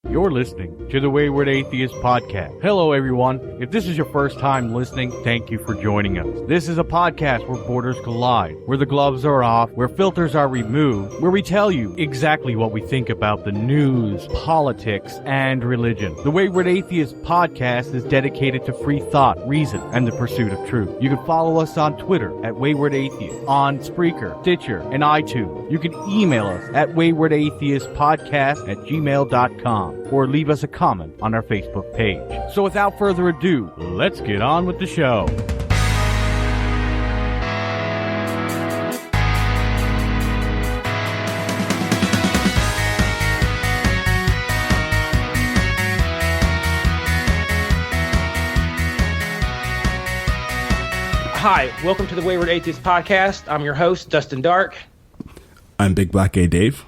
You're listening to the Wayward Atheist Podcast. Hello, everyone. If this is your first time listening, thank you for joining us. This is a podcast where borders collide, where the gloves are off, where filters are removed, where we tell you exactly what we think about the news, politics, and religion. The Wayward Atheist Podcast is dedicated to free thought, reason, and the pursuit of truth. You can follow us on Twitter at Wayward Atheist, on Spreaker, Stitcher, and iTunes. You can email us at waywardatheistpodcast@gmail.com. or leave us a comment on our Facebook page. So without further ado, let's get on with the show. Hi, welcome to the Wayward Atheist Podcast. I'm your host, Dustin Dark. I'm Big Black Gay Dave.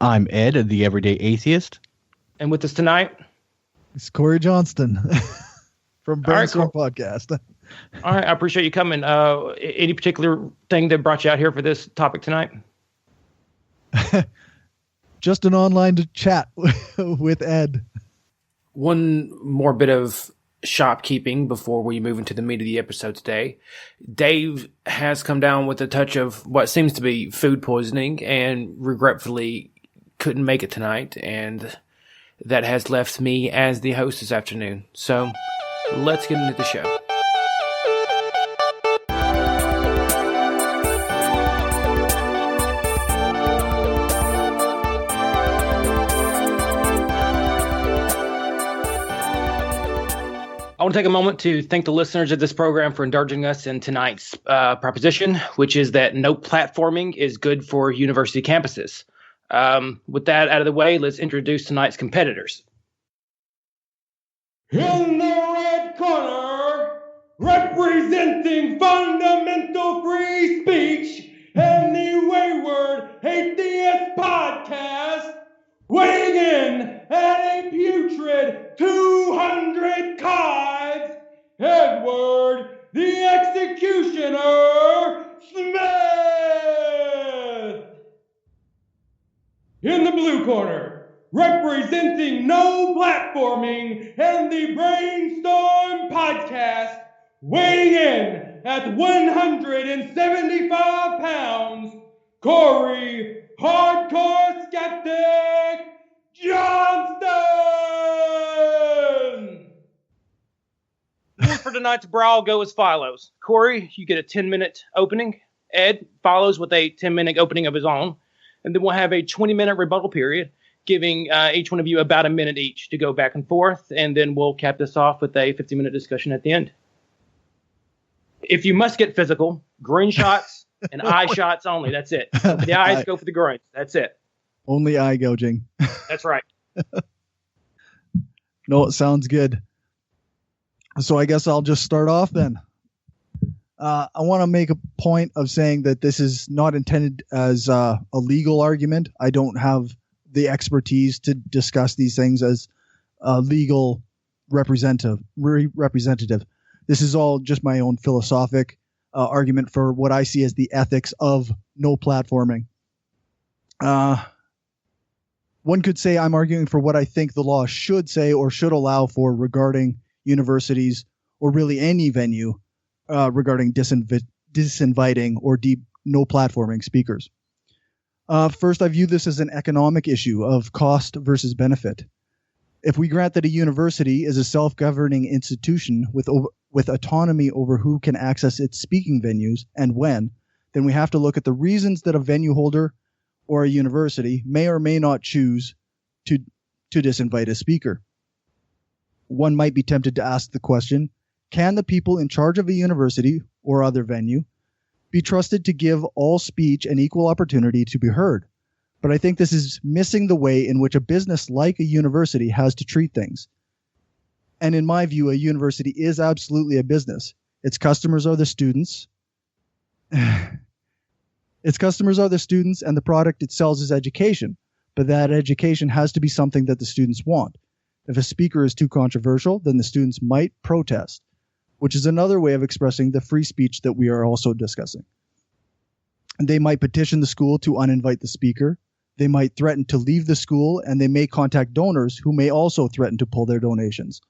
I'm Ed, the Everyday Atheist. And with us tonight, it's Corey Johnston from Brainstorm Podcast. All right, I appreciate you coming. Any particular thing that brought you out here for this topic tonight? Just an online chat with Ed. One more bit of shopkeeping before we move into the meat of the episode today. Dave has come down with a touch of what seems to be food poisoning and regretfully couldn't make it tonight, and that has left me as the host this afternoon. So let's get into the show. I want to take a moment to thank the listeners of this program for indulging us in tonight's proposition, which is that no platforming is good for university campuses. With that out of the way, let's introduce tonight's competitors. In the red corner, representing fundamental free speech and the Wayward Atheist Podcast, weighing in at a putrid 200 kives, Edward the Executioner Smith. In the blue corner, representing no platforming and the Brainstorm Podcast, weighing in at 175 pounds, Corey Hardcore Skeptic Johnston. Rules for tonight's brawl go as follows. Corey, you get a 10-minute opening. Ed follows with a 10-minute opening of his own. And then we'll have a 20-minute rebuttal period, giving each one of you about a minute each to go back and forth. And then we'll cap this off with a 50-minute discussion at the end. If you must get physical, green shots and eye shots only. That's it. Go for the eyes, go for the groins. That's it. Only eye gouging. That's right. No, it sounds good. So I guess I'll just start off then. I want to make a point of saying that this is not intended as a legal argument. I don't have the expertise to discuss these things as a legal representative. This is all just my own philosophic argument for what I see as the ethics of no platforming. One could say I'm arguing for what I think the law should say or should allow for regarding universities or really any venue regarding disinviting or no platforming speakers. First, I view this as an economic issue of cost versus benefit. If we grant that a university is a self-governing institution with autonomy over who can access its speaking venues and when, then we have to look at the reasons that a venue holder or a university may or may not choose to disinvite a speaker. One might be tempted to ask the question, can the people in charge of a university or other venue be trusted to give all speech an equal opportunity to be heard? But I think this is missing the way in which a business like a university has to treat things. And in my view, a university is absolutely a business. Its customers are the students. Its customers are the students, and the product it sells is education. But that education has to be something that the students want. If a speaker is too controversial, then the students might protest, which is another way of expressing the free speech that we are also discussing. And they might petition the school to uninvite the speaker. They might threaten to leave the school, and they may contact donors who may also threaten to pull their donations.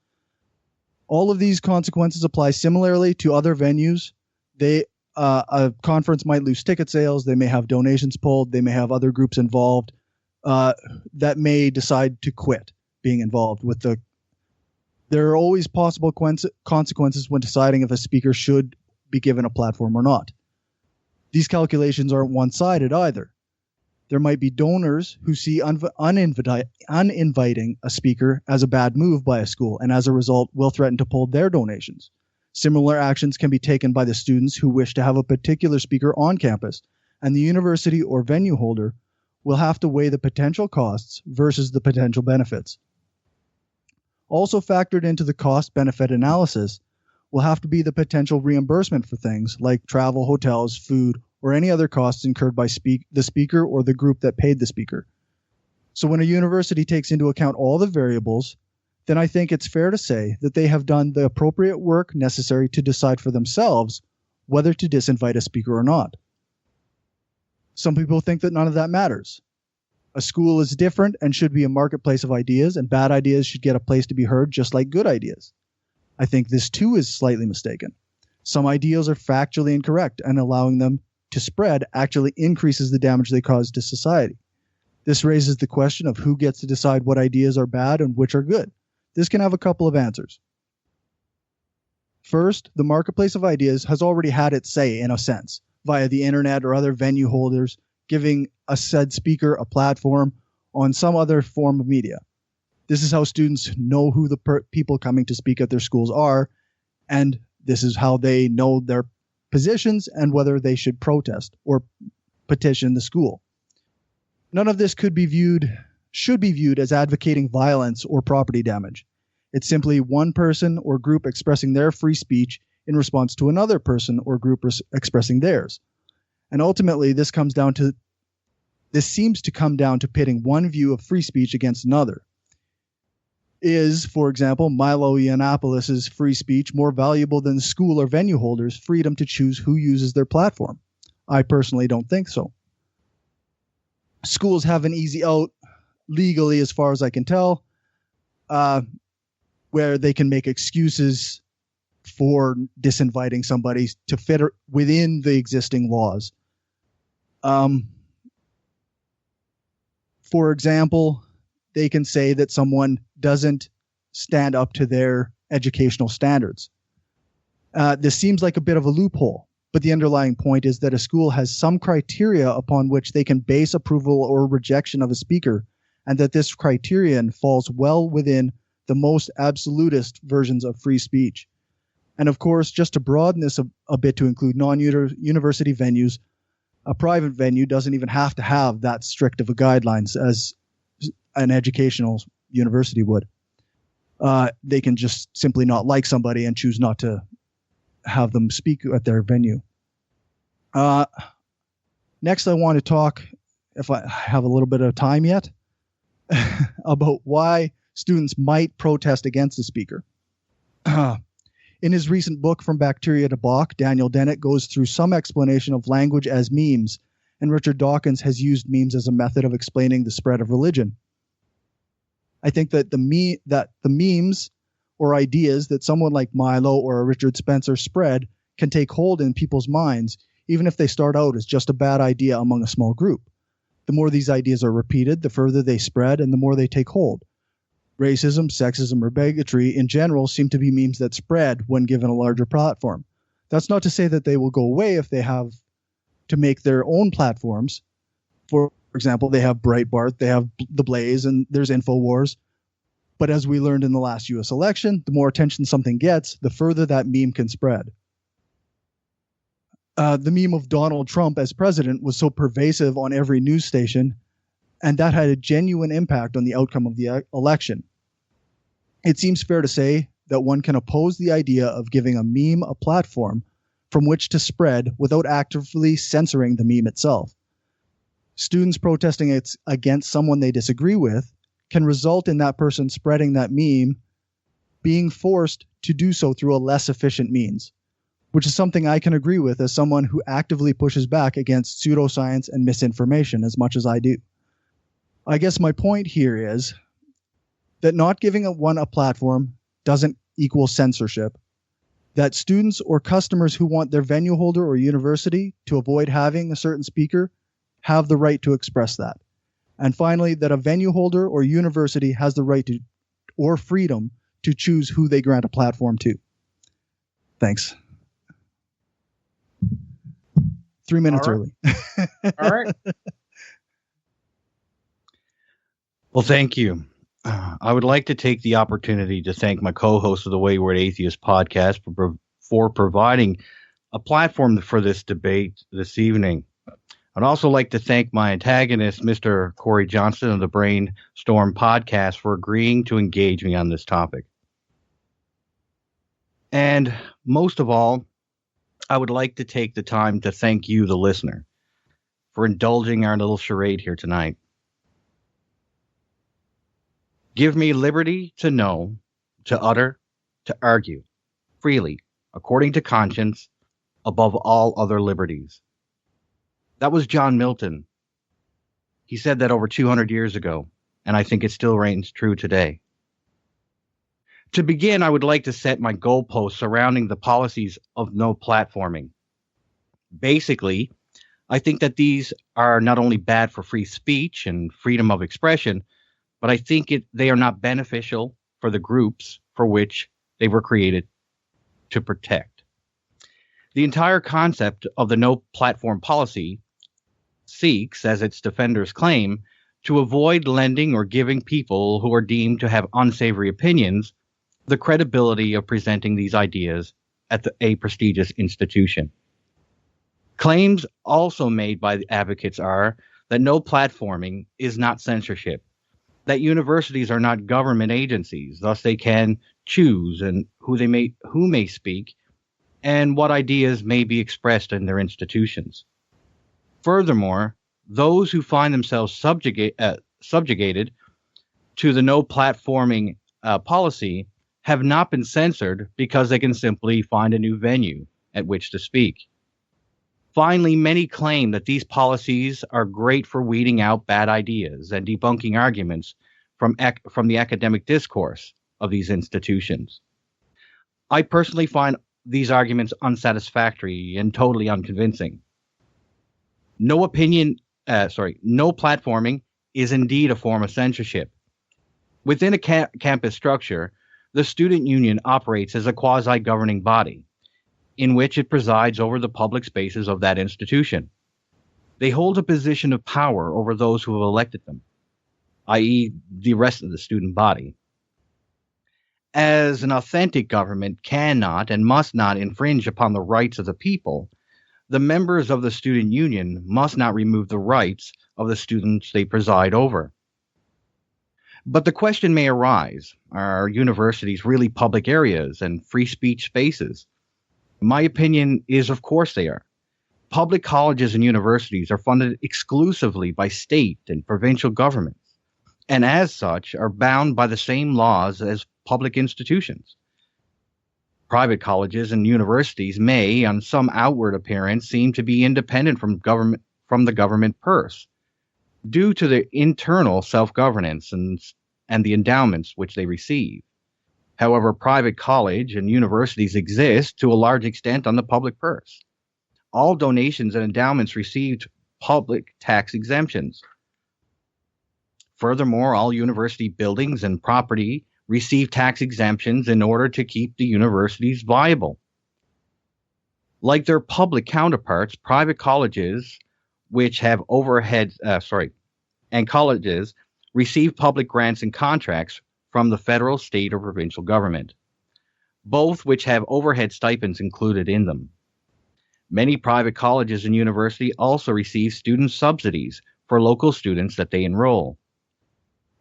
All of these consequences apply similarly to other venues. A conference might lose ticket sales. They may have donations pulled. They may have other groups involved that may decide to quit being involved with the. There are always possible consequences when deciding if a speaker should be given a platform or not. These calculations aren't one-sided either. There might be donors who see uninviting a speaker as a bad move by a school, and as a result will threaten to pull their donations. Similar actions can be taken by the students who wish to have a particular speaker on campus, and the university or venue holder will have to weigh the potential costs versus the potential benefits. Also factored into the cost-benefit analysis will have to be the potential reimbursement for things like travel, hotels, food, or any other costs incurred by the speaker or the group that paid the speaker. So when a university takes into account all the variables, then I think it's fair to say that they have done the appropriate work necessary to decide for themselves whether to disinvite a speaker or not. Some people think that none of that matters. A school is different and should be a marketplace of ideas, and bad ideas should get a place to be heard just like good ideas. I think this too is slightly mistaken. Some ideas are factually incorrect, and allowing them to spread actually increases the damage they cause to society. This raises the question of who gets to decide what ideas are bad and which are good. This can have a couple of answers. First, the marketplace of ideas has already had its say in a sense, via the internet or other venue holders giving a said speaker a platform on some other form of media. This is how students know who the people coming to speak at their schools are, and this is how they know their positions and whether they should protest or petition the school. None of this should be viewed as advocating violence or property damage. It's simply one person or group expressing their free speech in response to another person or group expressing theirs. And ultimately, this seems to come down to pitting one view of free speech against another. Is, for example, Milo Yiannopoulos' free speech more valuable than school or venue holders' freedom to choose who uses their platform? I personally don't think so. Schools have an easy out legally, as far as I can tell, where they can make excuses for disinviting somebody to fit within the existing laws. For example, they can say that someone doesn't stand up to their educational standards. This seems like a bit of a loophole, but the underlying point is that a school has some criteria upon which they can base approval or rejection of a speaker, and that this criterion falls well within the most absolutist versions of free speech. And of course, just to broaden this a bit to include non-university venues, a private venue doesn't even have to have that strict of a guidelines as an educational university would. They can just simply not like somebody and choose not to have them speak at their venue. Next, I want to talk, if I have a little bit of time yet, about why students might protest against a speaker. In his recent book, From Bacteria to Bach, Daniel Dennett goes through some explanation of language as memes, and Richard Dawkins has used memes as a method of explaining the spread of religion. I think that the memes or ideas that someone like Milo or a Richard Spencer spread can take hold in people's minds, even if they start out as just a bad idea among a small group. The more these ideas are repeated, the further they spread and the more they take hold. Racism, sexism, or bigotry in general seem to be memes that spread when given a larger platform. That's not to say that they will go away if they have to make their own platforms. For example, they have Breitbart, they have The Blaze, and there's InfoWars. But as we learned in the last U.S. election, the more attention something gets, the further that meme can spread. The meme of Donald Trump as president was so pervasive on every news station, and that had a genuine impact on the outcome of the election. It seems fair to say that one can oppose the idea of giving a meme a platform from which to spread without actively censoring the meme itself. Students protesting against someone they disagree with can result in that person spreading that meme being forced to do so through a less efficient means, which is something I can agree with as someone who actively pushes back against pseudoscience and misinformation as much as I do. I guess my point here is that not giving one a platform doesn't equal censorship, that students or customers who want their venue holder or university to avoid having a certain speaker have the right to express that. And finally, that a venue holder or university has the right to or freedom to choose who they grant a platform to. Thanks. 3 minutes early. All right. Well, thank you. I would like to take the opportunity to thank my co-host of the Wayward Atheist Podcast for providing a platform for this debate this evening. I'd also like to thank my antagonist, Mr. Corey Johnston of the Brainstorm Podcast, for agreeing to engage me on this topic. And most of all, I would like to take the time to thank you, the listener, for indulging our little charade here tonight. Give me liberty to know, to utter, to argue, freely, according to conscience, above all other liberties. That was John Milton. He said that over 200 years ago, and I think it still reigns true today. To begin, I would like to set my goalposts surrounding the policies of no platforming. Basically, I think that these are not only bad for free speech and freedom of expression, but I think they are not beneficial for the groups for which they were created to protect. The entire concept of the no platform policy seeks, as its defenders claim, to avoid lending or giving people who are deemed to have unsavory opinions the credibility of presenting these ideas at a prestigious institution. Claims also made by the advocates are that no platforming is not censorship, that universities are not government agencies, thus they can choose and who may speak and what ideas may be expressed in their institutions. Furthermore, those who find themselves subjugated to the no platforming policy have not been censored because they can simply find a new venue at which to speak. Finally, many claim that these policies are great for weeding out bad ideas and debunking arguments from the academic discourse of these institutions. I personally find these arguments unsatisfactory and totally unconvincing. No platforming is indeed a form of censorship. Within a campus structure, the student union operates as a quasi-governing body, in which it presides over the public spaces of that institution. They hold a position of power over those who have elected them, i.e. the rest of the student body. As an authentic government cannot and must not infringe upon the rights of the people, the members of the student union must not remove the rights of the students they preside over. But the question may arise, are universities really public areas and free speech spaces? My opinion is, of course they are. Public colleges and universities are funded exclusively by state and provincial governments, and as such are bound by the same laws as public institutions. Private colleges and universities may, on some outward appearance, seem to be independent from the government purse, due to their internal self-governance and the endowments which they receive. However, private college and universities exist to a large extent on the public purse. All donations and endowments received public tax exemptions. Furthermore, all university buildings and property receive tax exemptions in order to keep the universities viable. Like their public counterparts, private colleges, which have and colleges receive public grants and contracts from the federal, state, or provincial government, both which have overhead stipends included in them. Many private colleges and universities also receive student subsidies for local students that they enroll.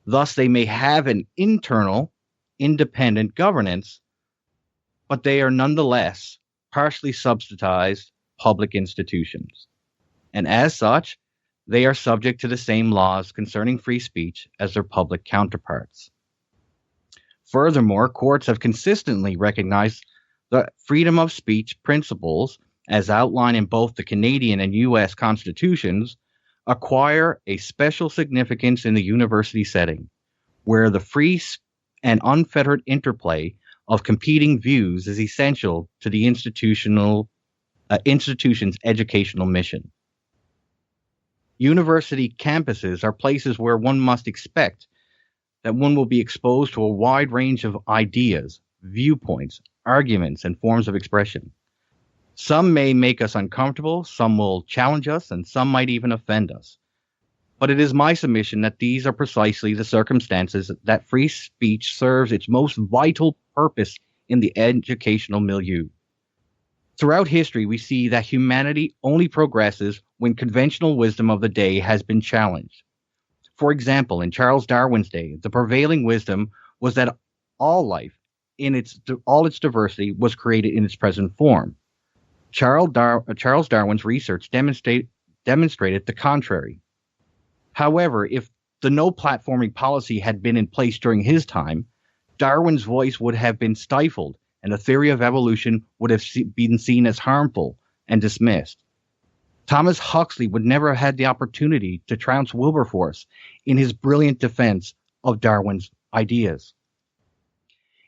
Thus, they may have an internal, independent governance, but they are nonetheless partially subsidized public institutions. And as such, they are subject to the same laws concerning free speech as their public counterparts. Furthermore, courts have consistently recognized the freedom of speech principles as outlined in both the Canadian and U.S. constitutions acquire a special significance in the university setting, where the free and unfettered interplay of competing views is essential to the institution's educational mission. University campuses are places where one must expect that one will be exposed to a wide range of ideas, viewpoints, arguments, and forms of expression. Some may make us uncomfortable, some will challenge us, and some might even offend us. But it is my submission that these are precisely the circumstances that free speech serves its most vital purpose in the educational milieu. Throughout history, we see that humanity only progresses when conventional wisdom of the day has been challenged. For example, in Charles Darwin's day, the prevailing wisdom was that all life, in all its diversity, was created in its present form. Charles Darwin's research demonstrated the contrary. However, if the no platforming policy had been in place during his time, Darwin's voice would have been stifled, and the theory of evolution would have been seen as harmful and dismissed. Thomas Huxley would never have had the opportunity to trounce Wilberforce in his brilliant defense of Darwin's ideas.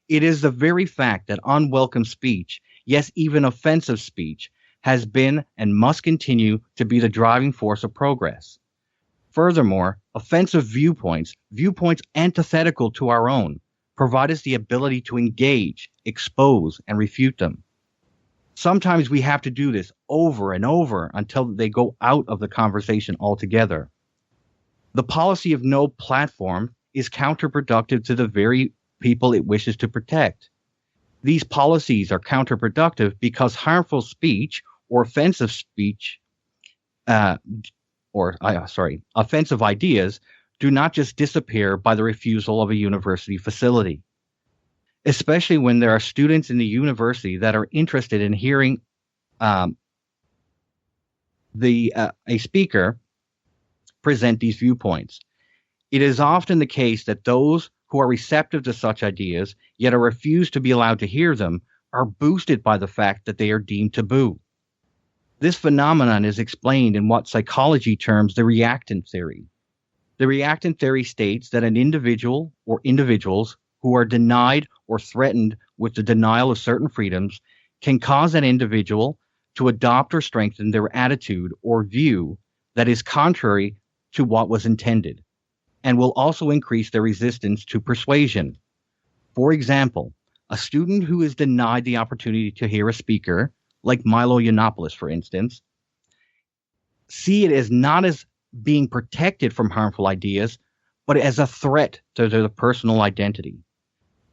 It is the very fact that unwelcome speech, yes, even offensive speech, has been and must continue to be the driving force of progress. Furthermore, offensive viewpoints antithetical to our own, provide us the ability to engage, expose, and refute them. Sometimes we have to do this over and over until they go out of the conversation altogether. The policy of no platform is counterproductive to the very people it wishes to protect. These policies are counterproductive because harmful speech or offensive speech, offensive ideas do not just disappear by the refusal of a university facility. Especially when there are students in the university that are interested in hearing a speaker present these viewpoints. It is often the case that those who are receptive to such ideas, yet are refused to be allowed to hear them, are boosted by the fact that they are deemed taboo. This phenomenon is explained in what psychology terms the reactant theory. The reactant theory states that an individual or individuals who are denied or threatened with the denial of certain freedoms can cause an individual to adopt or strengthen their attitude or view that is contrary to what was intended, and will also increase their resistance to persuasion. For example, a student who is denied the opportunity to hear a speaker, like Milo Yiannopoulos, for instance, see it as not as being protected from harmful ideas, but as a threat to their personal identity.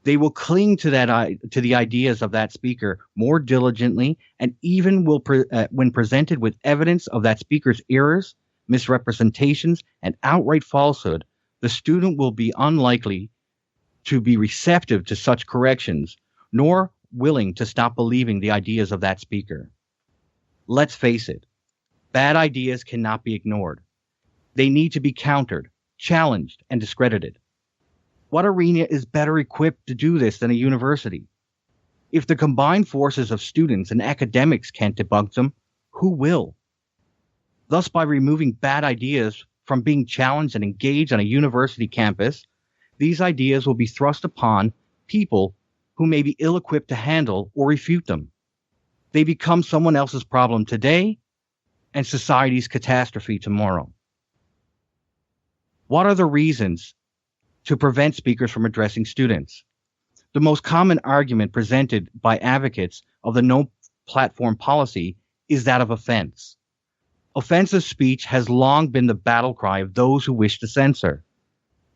They will cling to the ideas of that speaker more diligently, and even will, when presented with evidence of that speaker's errors, misrepresentations, and outright falsehood, the student will be unlikely to be receptive to such corrections, nor willing to stop believing the ideas of that speaker. Let's face it, bad ideas cannot be ignored. They need to be countered, challenged, and discredited. What arena is better equipped to do this than a university? If the combined forces of students and academics can't debunk them, who will? Thus, by removing bad ideas from being challenged and engaged on a university campus, these ideas will be thrust upon people who may be ill-equipped to handle or refute them. They become someone else's problem today and society's catastrophe tomorrow. What are the reasons to prevent speakers from addressing students? The most common argument presented by advocates of the no platform policy is that of offense. Offensive speech has long been the battle cry of those who wish to censor.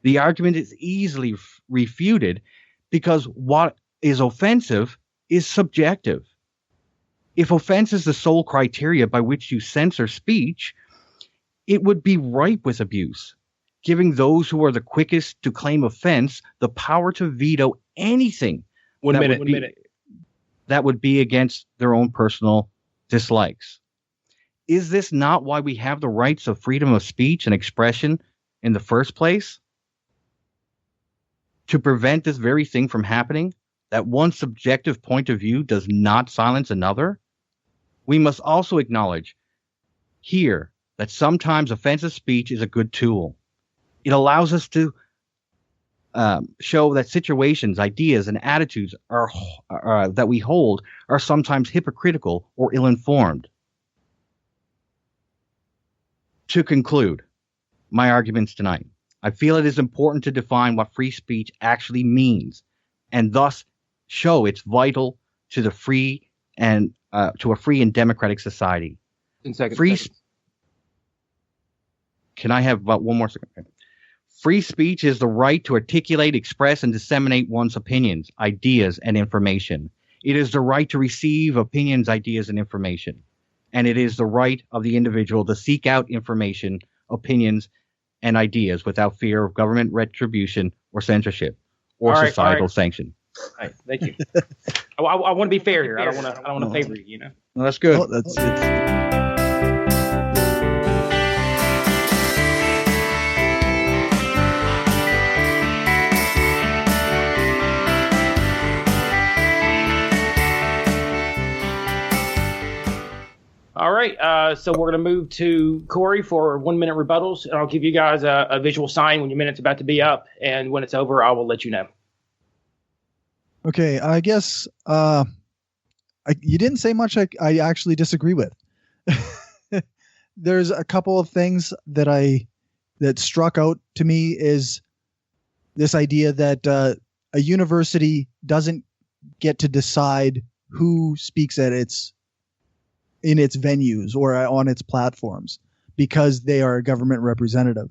The argument is easily refuted because what is offensive is subjective. If offense is the sole criteria by which you censor speech, it would be ripe with abuse, giving those who are the quickest to claim offense the power to veto anything that would be against their own personal dislikes. Is this not why we have the rights of freedom of speech and expression in the first place? To prevent this very thing from happening, that one subjective point of view does not silence another? We must also acknowledge here that sometimes offensive speech is a good tool. It allows us to show that situations, ideas, and attitudes that we hold are sometimes hypocritical or ill-informed. To conclude my arguments tonight, I feel it is important to define what free speech actually means, and thus show it's vital to the free and to a free and democratic society. In seconds. Can I have about one more second? Free speech is the right to articulate, express, and disseminate one's opinions, ideas, and information. It is the right to receive opinions, ideas, and information. And it is the right of the individual to seek out information, opinions, and ideas without fear of government retribution or censorship or societal sanction. All right, thank you. I want to be fair here. I don't want to favor you. You know. Well, that's good. Oh, that's it. All right, so we're going to move to Cory for 1 minute rebuttals, and I'll give you guys a visual sign when your minute's about to be up, and when it's over, I will let you know. Okay, I guess you didn't say much I actually disagree with. There's a couple of things that struck out to me is this idea that a university doesn't get to decide who speaks at in its venues or on its platforms because they are a government representative.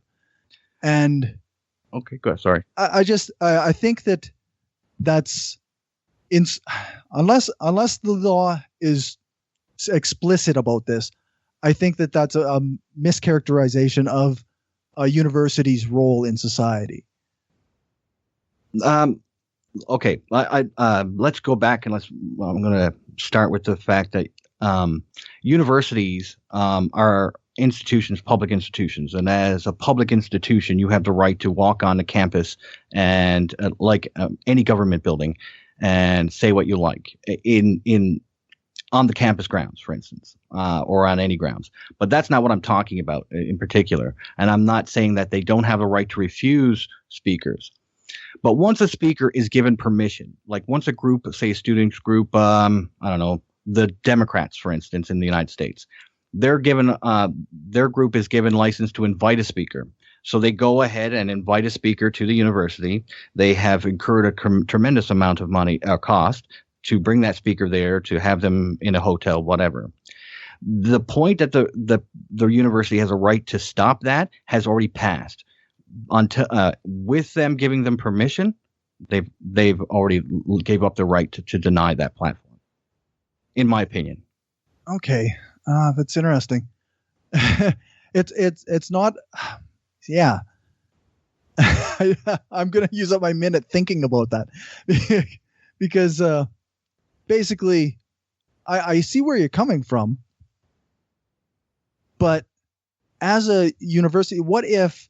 And okay, good. Sorry. I think that's unless the law is explicit about this, I think that's a mischaracterization of a university's role in society. Okay. Let's go back and I'm going to start with the fact that universities are institutions, public institutions, and as a public institution, you have the right to walk on the campus and like any government building and say what you like on the campus grounds, for instance, or on any grounds. But that's not what I'm talking about in particular. And I'm not saying that they don't have the right to refuse speakers. But once a speaker is given permission, like once a group, say a students group, I don't know, the Democrats, for instance, in the United States, their group is given license to invite a speaker. So they go ahead and invite a speaker to the university. They have incurred a tremendous amount of money, cost to bring that speaker there, to have them in a hotel, whatever. The point that the university has a right to stop that has already passed. With them giving them permission, they've already gave up the right to deny that platform. In my opinion. Okay, that's interesting. It's not. Yeah, I'm gonna use up my minute thinking about that because basically, I see where you're coming from, but as a university, what if,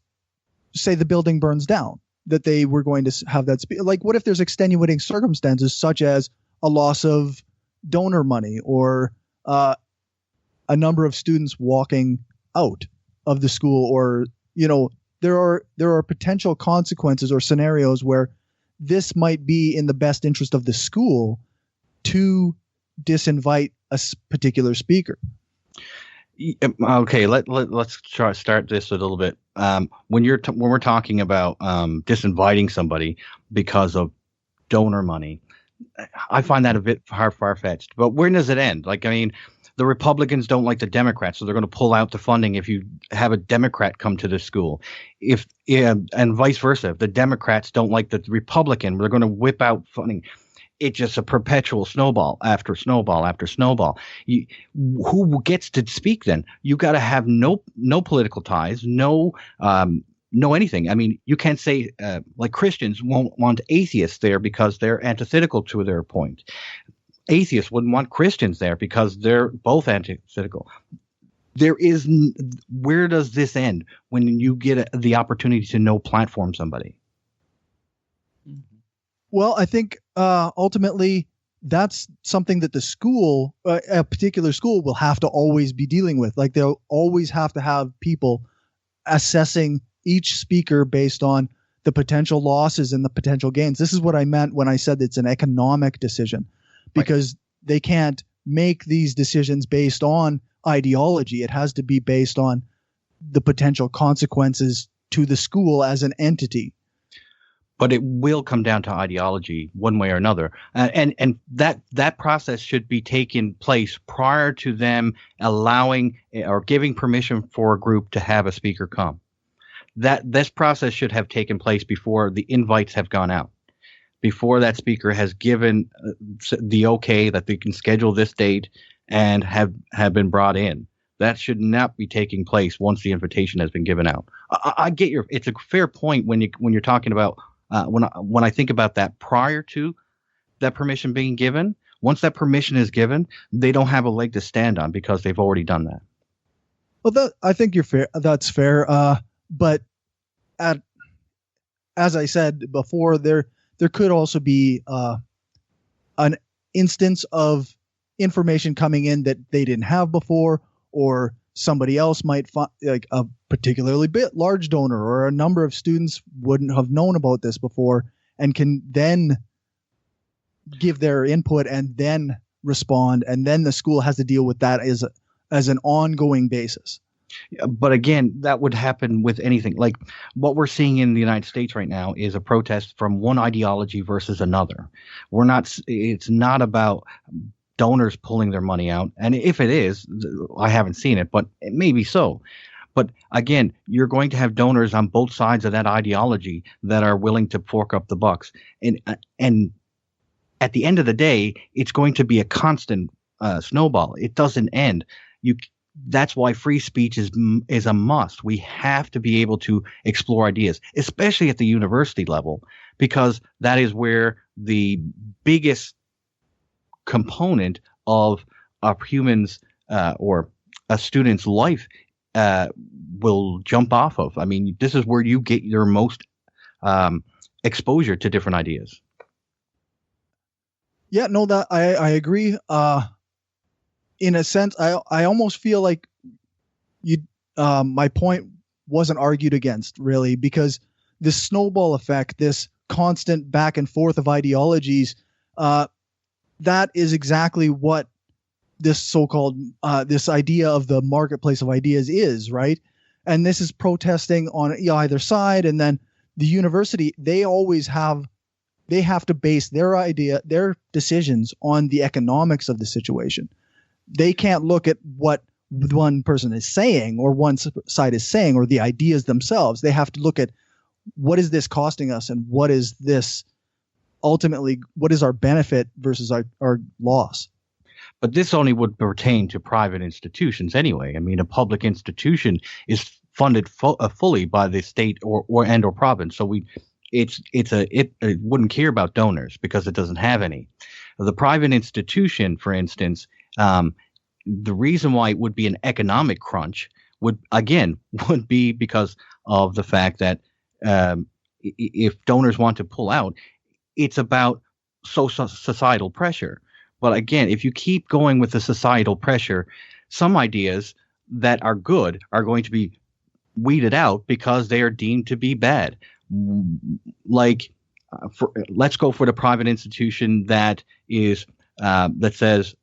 say, the building burns down? That they were going to have that like, what if there's extenuating circumstances such as a loss of donor money or a number of students walking out of the school, or there are potential consequences or scenarios where this might be in the best interest of the school to disinvite a particular speaker. Okay, let's try to start this a little bit. When we're talking about disinviting somebody because of donor money, I find that a bit far-fetched. But when does it end? Like, I mean, the Republicans don't like the Democrats, so they're going to pull out the funding if you have a Democrat come to the school. And vice versa. If the Democrats don't like the Republican, they're going to whip out funding. It's just a perpetual snowball after snowball after snowball. Who gets to speak then? You got to have no political ties, no anything. I mean, you can't say like Christians won't want atheists there because they're antithetical to their point. Atheists wouldn't want Christians there because they're both antithetical. Where does this end when you get the opportunity to no platform somebody? Well, I think ultimately that's something that the school, a particular school, will have to always be dealing with. Like they'll always have to have people assessing each speaker based on the potential losses and the potential gains. This is what I meant when I said it's an economic decision, because they can't make these decisions based on ideology. It has to be based on the potential consequences to the school as an entity. But it will come down to ideology one way or another. And that process should be taking place prior to them allowing or giving permission for a group to have a speaker come. This process should have taken place before the invites have gone out, before that speaker has given the okay that they can schedule this date and have been brought in. That should not be taking place once the invitation has been given out. I get it's a fair point when you're talking about when I think about that prior to that permission being given. Once that permission is given, they don't have a leg to stand on because they've already done that. Well, I think you're fair. That's fair. But as I said before, there could also be an instance of information coming in that they didn't have before, or somebody else might find, like a particularly large donor or a number of students wouldn't have known about this before and can then give their input and then respond, and then the school has to deal with that as an ongoing basis. But again, that would happen with anything. Like what we're seeing in the United States right now is a protest from one ideology versus another. It's not about donors pulling their money out. And if it is, I haven't seen it, but it may be so. But again, you're going to have donors on both sides of that ideology that are willing to fork up the bucks. And at the end of the day, it's going to be a constant snowball. It doesn't end. That's why free speech is a must. We have to be able to explore ideas, especially at the university level, because that is where the biggest component of a human's or a student's life will jump off of. I mean, this is where you get your most exposure to different ideas. Yeah, no, that I agree. In a sense, I almost feel like my point wasn't argued against, really, because this snowball effect, this constant back and forth of ideologies, that is exactly what this so-called this idea of the marketplace of ideas is, right? And this is protesting on either side, and then the university, they have to base their decisions on the economics of the situation. They can't look at what one person is saying or one side is saying or the ideas themselves. They have to look at what is this costing us and what is this ultimately, what is our benefit versus our loss. But this only would pertain to private institutions anyway. I mean, a public institution is funded fully by the state or province. So it wouldn't care about donors because it doesn't have any. The private institution, for instance, the reason why it would be an economic crunch would be because of the fact that if donors want to pull out, it's about societal pressure. But again, if you keep going with the societal pressure, some ideas that are good are going to be weeded out because they are deemed to be bad. Like, let's go for the private institution that is that says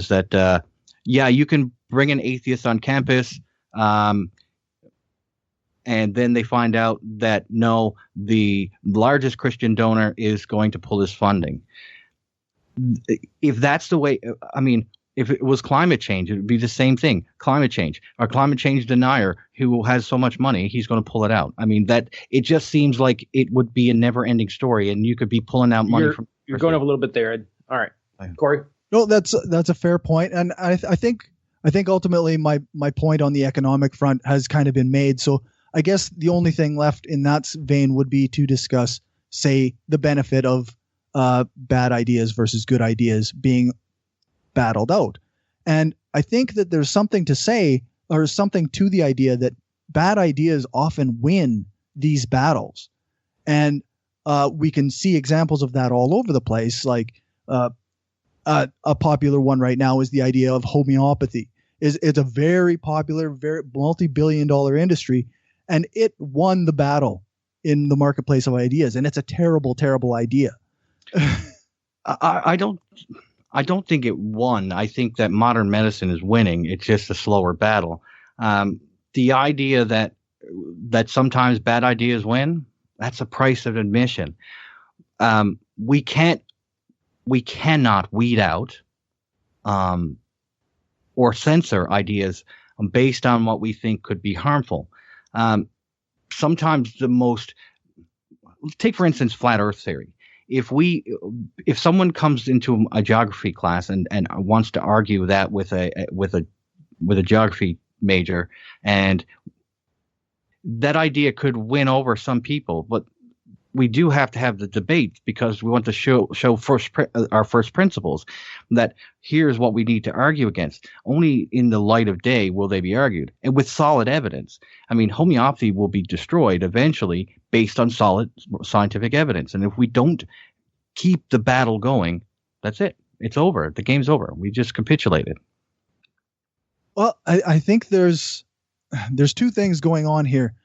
that you can bring an atheist on campus, and then they find out that no, the largest Christian donor is going to pull his funding. If that's the way, I mean, if it was climate change, it would be the same thing. Climate change, a climate change denier who has so much money, he's going to pull it out. I mean, that it just seems like it would be a never-ending story, and you could be pulling out money from. You're going over a little bit there, Ed. All right, Corey. No, that's a fair point, and I think ultimately my point on the economic front has kind of been made. So I guess the only thing left in that vein would be to discuss, say, the benefit of bad ideas versus good ideas being battled out. And I think that there's something to say, or something to the idea that bad ideas often win these battles. And we can see examples of that all over the place. Like A popular one right now is the idea of homeopathy. It's a very popular, very multi-billion-dollar industry, and it won the battle in the marketplace of ideas, and it's a terrible, terrible idea. I don't think it won. I think that modern medicine is winning. It's just a slower battle. The idea that sometimes bad ideas win, that's a price of admission. We cannot weed out or censor ideas based on what we think could be harmful. Sometimes take for instance flat Earth theory. If someone comes into a geography class and wants to argue that with a geography major, and that idea could win over some people, but we do have to have the debate because we want to show our first principles, that here's what we need to argue against. Only in the light of day will they be argued, and with solid evidence. I mean, homeopathy will be destroyed eventually based on solid scientific evidence. And if we don't keep the battle going, that's it. It's over. The game's over. We just capitulated. Well, I think there's two things going on here.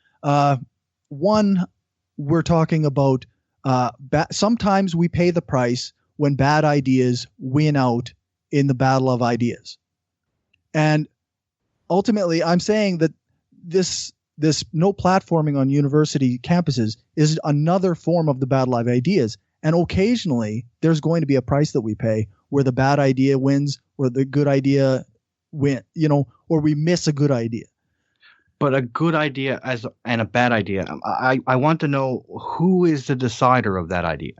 One, we're talking about sometimes we pay the price when bad ideas win out in the battle of ideas. And ultimately, I'm saying that this no platforming on university campuses is another form of the battle of ideas. And occasionally, there's going to be a price that we pay where the bad idea wins or the good idea or we miss a good idea. But a good idea and a bad idea, I want to know who is the decider of that idea.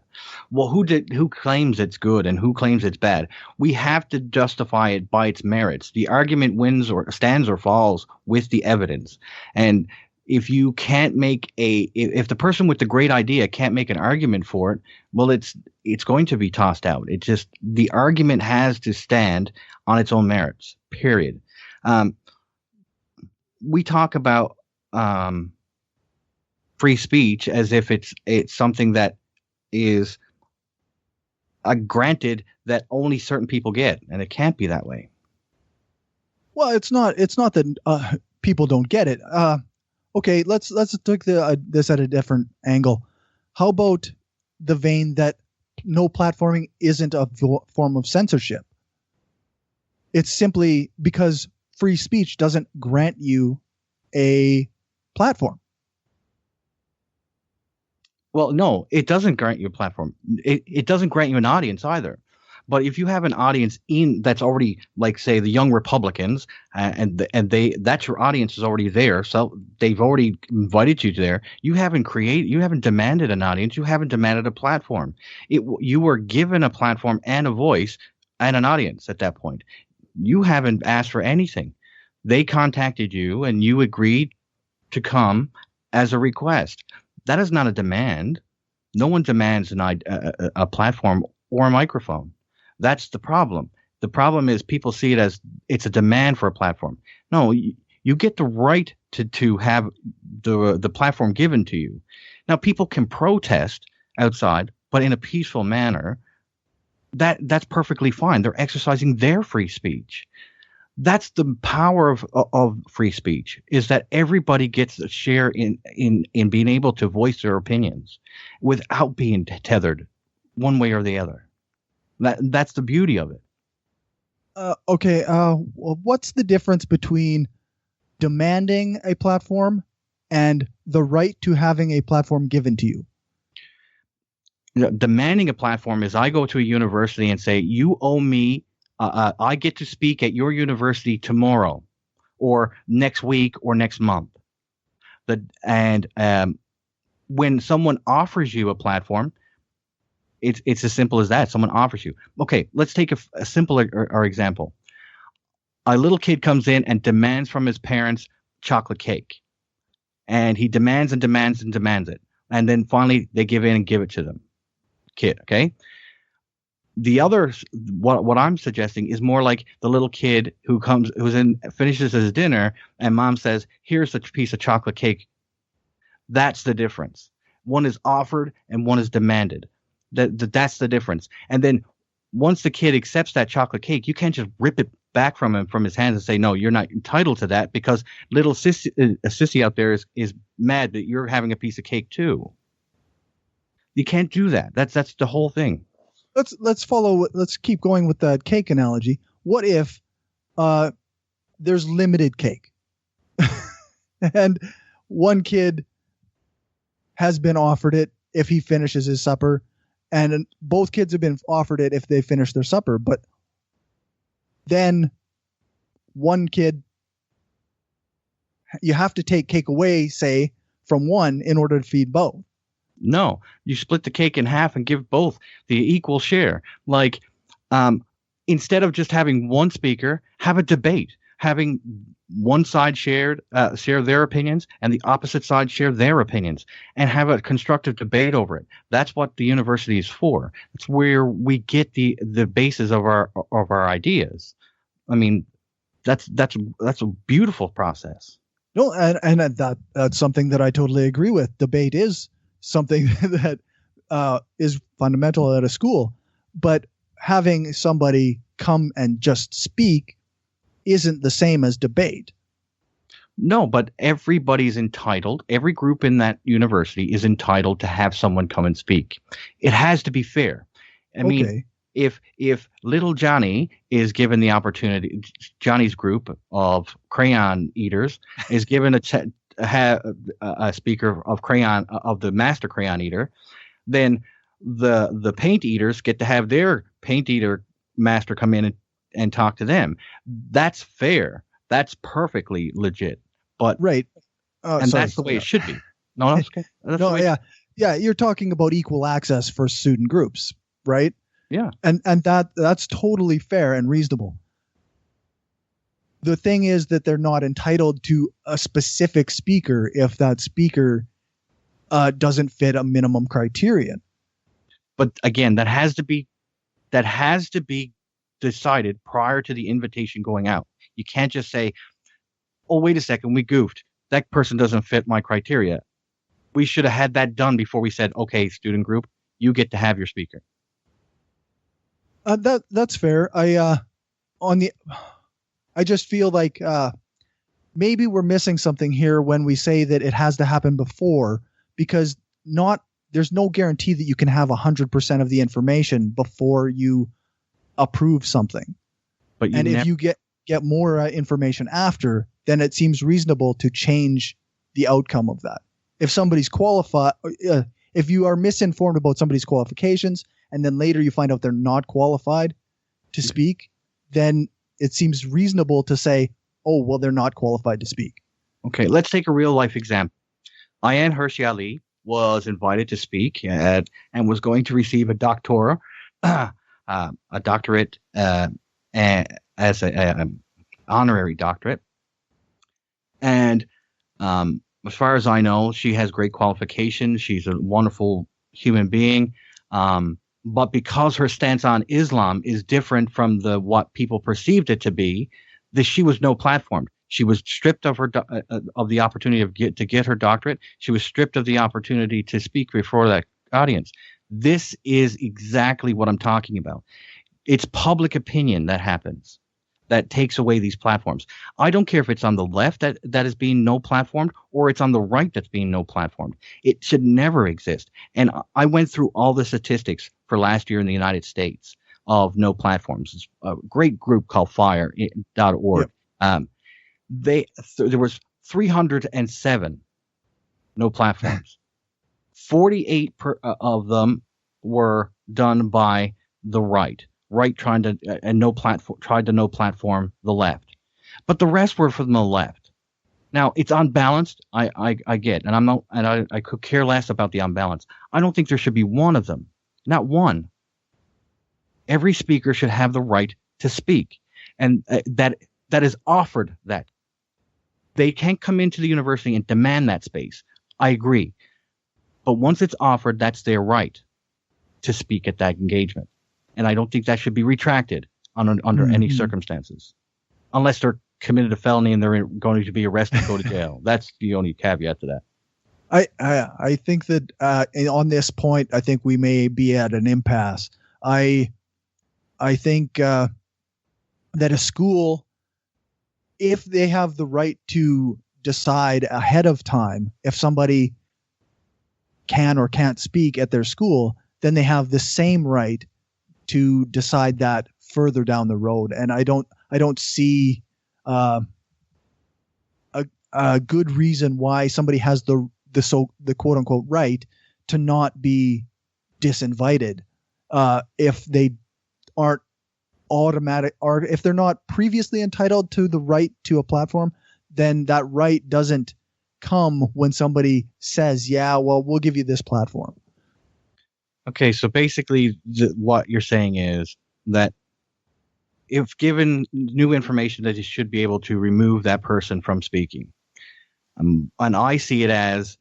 Well, who claims it's good and who claims it's bad? We have to justify it by its merits. The argument stands or falls with the evidence. And if you can't if the person with the great idea can't make an argument for it, well, it's going to be tossed out. It's just the argument has to stand on its own merits. Period. We talk about free speech as if it's something that is granted that only certain people get, and it can't be that way. Well, it's not that people don't get it. Okay, let's take this at a different angle. How about the vein that no platforming isn't a form of censorship? It's simply because free speech doesn't grant you a platform. Well, no, it doesn't grant you a platform. It doesn't grant you an audience either. But if you have an audience that's already, like, say, the Young Republicans, and that's your audience is already there, so they've already invited you there. You haven't demanded an audience. You haven't demanded a platform. You were given a platform and a voice and an audience at that point. You haven't asked for anything. They contacted you, and you agreed to come as a request. That is not a demand. No one demands a platform or a microphone. That's the problem. The problem is people see it as it's a demand for a platform. No, you get the right to have the platform given to you. Now, people can protest outside, but in a peaceful manner. That's perfectly fine. They're exercising their free speech. That's the power of free speech, is that everybody gets a share in being able to voice their opinions without being tethered one way or the other. That's the beauty of it. Okay. What's the difference between demanding a platform and the right to having a platform given to you? Demanding a platform is I go to a university and say, you owe me, I get to speak at your university tomorrow or next week or next month. When someone offers you a platform, it's as simple as that. Someone offers you. Okay, let's take a simpler example. A little kid comes in and demands from his parents chocolate cake. And he demands and demands and demands it. And then finally they give in and give it to them. Kid, okay? The other, what I'm suggesting is more like the little kid who finishes his dinner and mom says, here's a piece of chocolate cake. That's the difference. One is offered and one is demanded. That's the difference. And then once the kid accepts that chocolate cake, you can't just rip it back from him, from his hands, and say, no, you're not entitled to that, because little sissy out there is mad that you're having a piece of cake too. You can't do that. That's the whole thing. Let's keep going with that cake analogy. What if there's limited cake and one kid has been offered it if he finishes his supper, and both kids have been offered it if they finish their supper, but then one kid, you have to take cake away, say, from one in order to feed both. No, you split the cake in half and give both the equal share. Like, instead of just having one speaker, have a debate, having one side share their opinions and the opposite side share their opinions, and have a constructive debate over it. That's what the university is for. It's where we get the basis of our ideas. I mean, that's a beautiful process. No, and that's something that I totally agree with. Debate is something that is fundamental at a school, but having somebody come and just speak isn't the same as debate. No, but everybody's entitled. Every group in that university is entitled to have someone come and speak. It has to be fair. I mean, if little Johnny is given the opportunity, Johnny's group of crayon eaters is given a speaker of the master crayon eater, then the paint eaters get to have their paint eater master come in and talk to them. That's fair. That's perfectly legit. But right, that's the way it should be. No, that's okay. Yeah. You're talking about equal access for student groups, right? Yeah, and that's totally fair and reasonable. The thing is that they're not entitled to a specific speaker if that speaker doesn't fit a minimum criterion. But again, that has to be decided prior to the invitation going out. You can't just say, "Oh, wait a second, we goofed. That person doesn't fit my criteria." We should have had that done before we said, "Okay, student group, you get to have your speaker." That's fair. I just feel like maybe we're missing something here when we say that it has to happen before, because there's no guarantee that you can have 100% of the information before you approve something. If you get more information after, then it seems reasonable to change the outcome of that. If somebody's qualified, if you are misinformed about somebody's qualifications, and then later you find out they're not qualified to speak, then it seems reasonable to say, oh, well, they're not qualified to speak. Okay, let's take a real life example. Ayan Hershey Ali was invited to speak and was going to receive a doctorate as an honorary doctorate. And as far as I know, she has great qualifications. She's a wonderful human being. But because her stance on Islam is different from what people perceived it to be, she was no platform. She was stripped of of the opportunity to get her doctorate. She was stripped of the opportunity to speak before that audience. This is exactly what I'm talking about. It's public opinion that happens, that takes away these platforms. I don't care if it's on the left that is being no platformed, or it's on the right that's being no platformed. It should never exist. And I went through all the statistics for last year in the United States of no platforms. It's a great group called FIRE.org. Yep. There was 307 no platforms. 48 of them were done by the right. Right tried to no platform the left, but the rest were from the left. Now it's unbalanced. I get, and I could care less about the unbalance. I don't think there should be one of them, not one. Every speaker should have the right to speak, and that is offered. That they can't come into the university and demand that space. I agree, but once it's offered, that's their right to speak at that engagement. And I don't think that should be retracted under any circumstances, unless they're committed a felony and they're going to be arrested and go to jail. That's the only caveat to that. I think that on this point, I think we may be at an impasse. I think that a school, if they have the right to decide ahead of time if somebody can or can't speak at their school, then they have the same right to decide that further down the road. And I don't see a good reason why somebody has the quote unquote right to not be disinvited if they aren't automatic, or if they're not previously entitled to the right to a platform, then that right doesn't come when somebody says, yeah, well, we'll give you this platform. Okay, so basically what you're saying is that if given new information, that you should be able to remove that person from speaking. And I see it as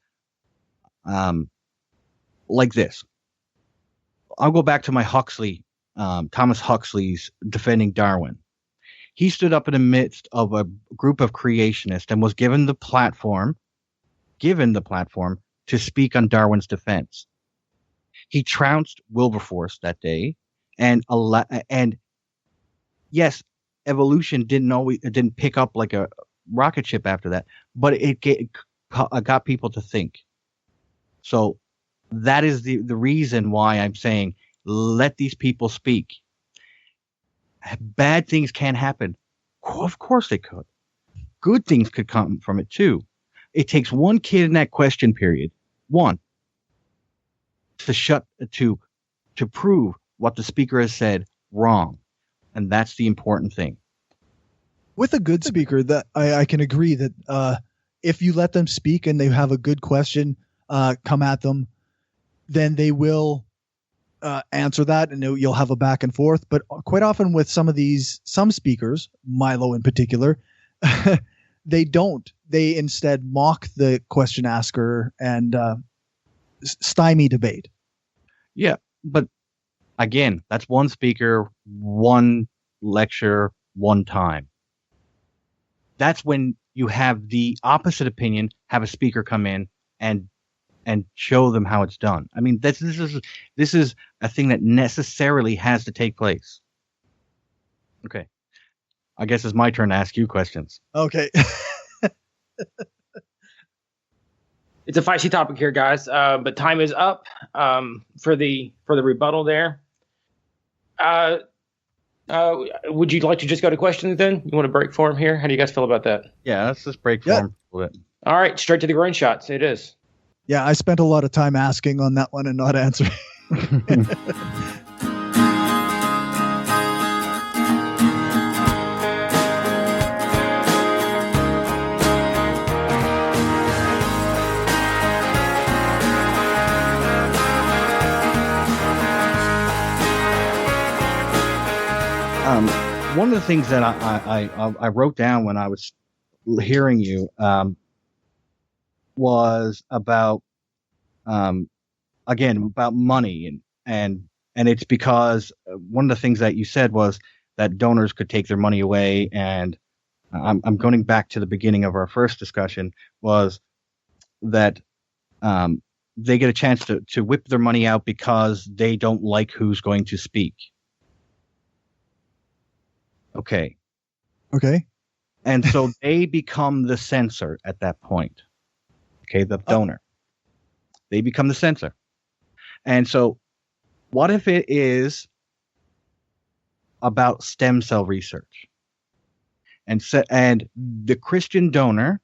like this. I'll go back to my Huxley, Thomas Huxley's Defending Darwin. He stood up in the midst of a group of creationists and was given the platform to speak on Darwin's defense. He trounced Wilberforce that day, and yes, evolution didn't pick up like a rocket ship after that, but it got people to think. So that is the reason why I'm saying let these people speak. Bad things can happen. Of course they could. Good things could come from it too. It takes one kid in that question period, to prove what the speaker has said wrong. And that's the important thing. With a good speaker, that I can agree that if you let them speak and they have a good question come at them, then they will answer that, and you'll have a back and forth. But quite often with some speakers, Milo in particular, they don't. They instead mock the question asker and stymie debate. Yeah, but again, that's one speaker, one lecture, one time. That's when you have the opposite opinion, have a speaker come in and show them how it's done. I mean, this is a thing that necessarily has to take place. Okay. I guess it's my turn to ask you questions. Okay. It's a feisty topic here, guys, but time is up for the rebuttal there. Would you like to just go to questions then? You want to break form here? How do you guys feel about that? Yeah, let's just break form a little bit. All right, straight to the groin shots. It is. Yeah, I spent a lot of time asking on that one and not answering. One of the things that I wrote down when I was hearing you was about about money, and it's because one of the things that you said was that donors could take their money away, and I'm going back to the beginning of our first discussion, was that they get a chance to whip their money out because they don't like who's going to speak. Okay. And so they become the censor at that point. Okay, the donor. They become the censor. And so what if it is about stem cell research? And the Christian donor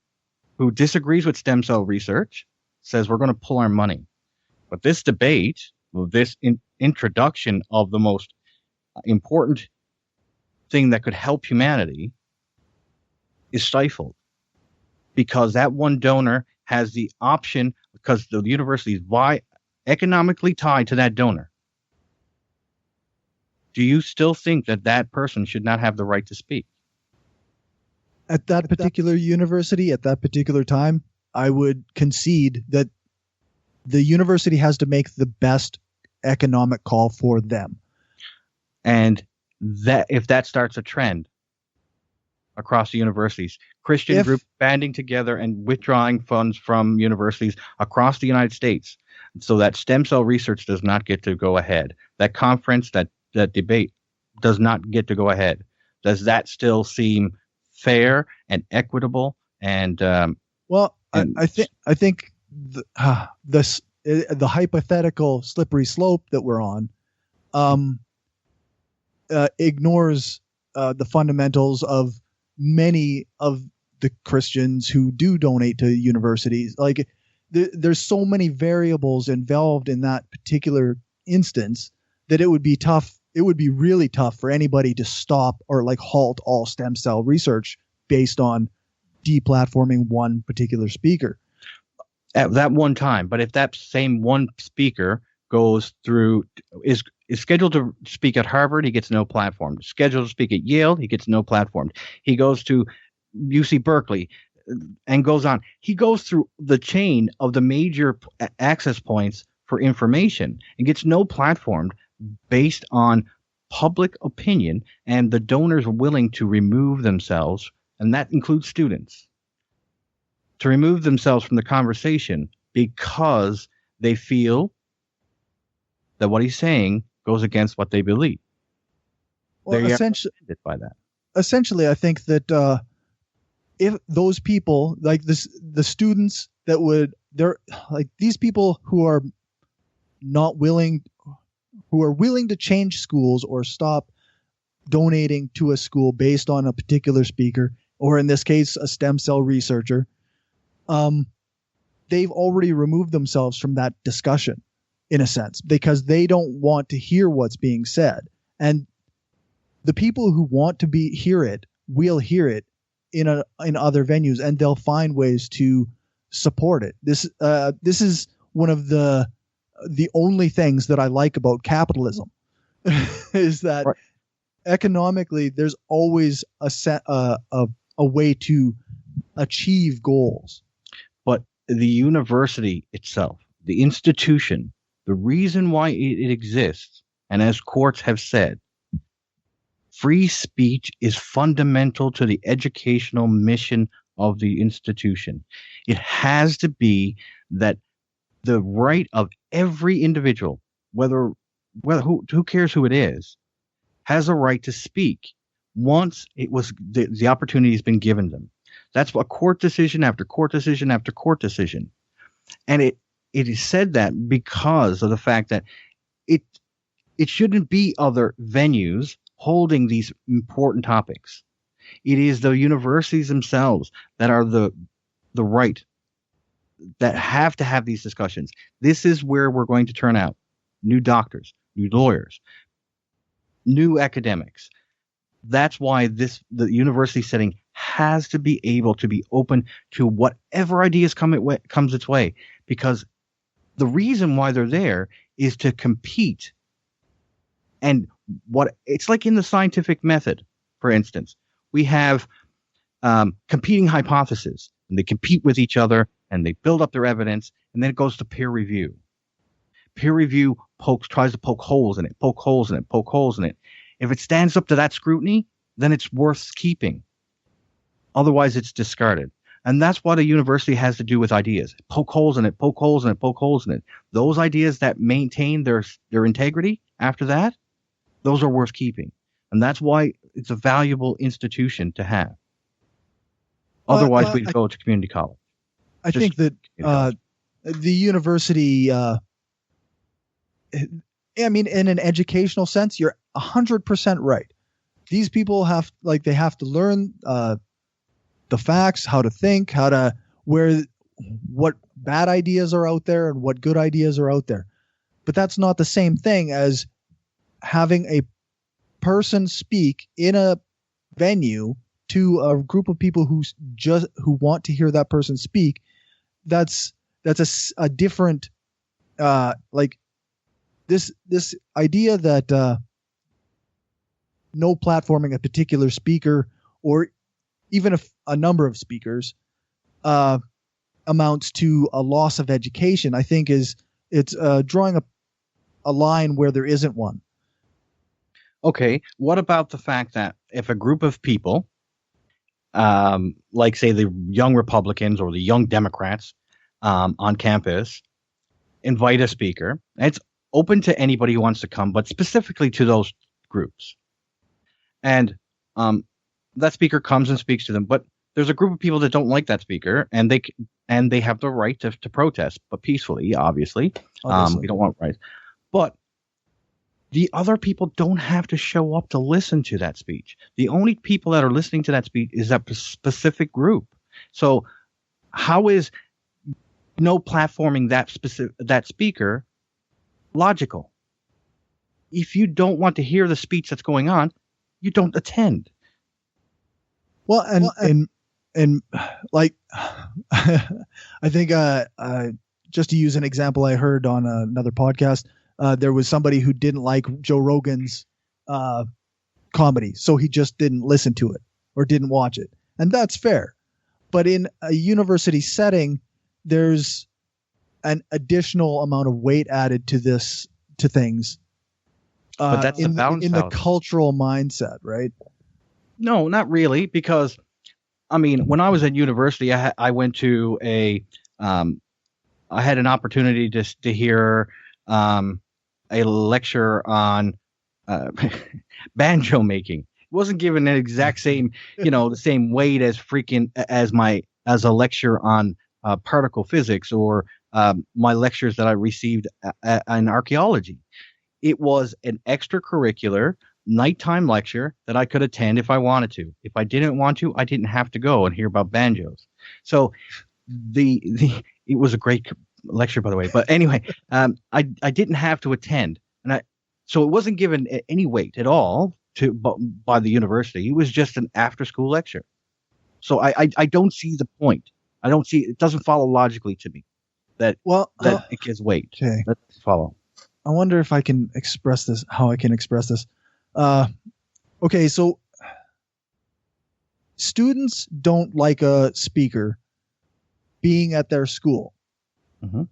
who disagrees with stem cell research says we're going to pull our money. But this debate, this introduction of the most important thing that could help humanity is stifled because that one donor has the option, because the university is economically tied to that donor. Do you still think that person should not have the right to speak? At that particular university, at that particular time, I would concede that the university has to make the best economic call for them. And that if that starts a trend across the universities, Christian groups banding together and withdrawing funds from universities across the United States so that stem cell research does not get to go ahead. That conference, that debate does not get to go ahead. Does that still seem fair and equitable? And I think the hypothetical slippery slope that we're on ignores the fundamentals of many of the Christians who do donate to universities. Like there's so many variables involved in that particular instance that it would be tough. It would be really tough for anybody to stop or like halt all stem cell research based on deplatforming one particular speaker at that one time. But if that same one speaker goes through, is scheduled to speak at Harvard, he gets no platform. Scheduled to speak at Yale, he gets no platform. He goes to UC Berkeley and goes on. He goes through the chain of the major access points for information and gets no platform based on public opinion and the donors willing to remove themselves, and that includes students, to remove themselves from the conversation because they feel that what he's saying goes against what they believe. Well, essentially, I think that if those people, like the students that would, they're like these people who are not willing, who are willing to change schools or stop donating to a school based on a particular speaker, or in this case, a stem cell researcher, they've already removed themselves from that discussion in a sense, because they don't want to hear what's being said. And the people who want to hear it will hear it in other venues, and they'll find ways to support it. This is one of the only things that I like about capitalism is that right. Economically, there's always a way to achieve goals. But the university itself, the institution, the reason why it exists, and as courts have said, free speech is fundamental to the educational mission of the institution. It has to be that the right of every individual, whether who cares who it is, has a right to speak once it was the opportunity has been given them. That's what court decision after court decision after court decision. And it is said that because of the fact that it shouldn't be other venues holding these important topics. It is the universities themselves that are the right, that have to have these discussions. This is where we're going to turn out new doctors, new lawyers, new academics. That's why the university setting has to be able to be open to whatever ideas comes its way, because the reason why they're there is to compete. And it's like in the scientific method, for instance, we have competing hypotheses, and they compete with each other, and they build up their evidence, and then it goes to peer review. Peer review tries to poke holes in it. If it stands up to that scrutiny, then it's worth keeping. Otherwise, it's discarded. And that's what a university has to do with ideas. Poke holes in it. Those ideas that maintain their integrity after that, those are worth keeping. And that's why it's a valuable institution to have. Otherwise, we'd go to community college. I think that the university, I mean, in an educational sense, you're 100% right. These people have to learn the facts, how to think, what bad ideas are out there and what good ideas are out there. But that's not the same thing as having a person speak in a venue to a group of people who want to hear that person speak. That's a different this idea that no platforming a particular speaker or even a number of speakers amounts to a loss of education. I think it's drawing a line where there isn't one. Okay, what about the fact that if a group of people, like say the young Republicans or the young Democrats on campus, invite a speaker, and it's open to anybody who wants to come, but specifically to those groups. and that speaker comes and speaks to them. But there's a group of people that don't like that speaker, and they have the right to protest, but peacefully, obviously. We don't want rights. But the other people don't have to show up to listen to that speech. The only people that are listening to that speech is that specific group. So how is no platforming that speaker logical? If you don't want to hear the speech that's going on, you don't attend. Well, and like, I think just to use an example I heard on another podcast, there was somebody who didn't like Joe Rogan's comedy, so he just didn't listen to it or didn't watch it, and that's fair. But in a university setting, there's an additional amount of weight added to things. But that's in the cultural mindset, right? No, not really, because I mean, when I was at university, I went to I had an opportunity to hear a lecture on banjo making. It wasn't given the exact same, the same weight as as a lecture on particle physics or my lectures that I received in archaeology. It was an extracurricular nighttime lecture that I could attend if I wanted to. If I didn't want to, I didn't have to go and hear about banjos. So it was a great lecture, by the way. But anyway, I didn't have to attend, so it wasn't given any weight at all by the university. It was just an after school lecture. So I don't see the point. I don't see it. Doesn't follow logically to me that it gives weight. Okay, that doesn't follow. I wonder if I can express this. How I can express this. Okay, so students don't like a speaker being at their school. Mm-hmm.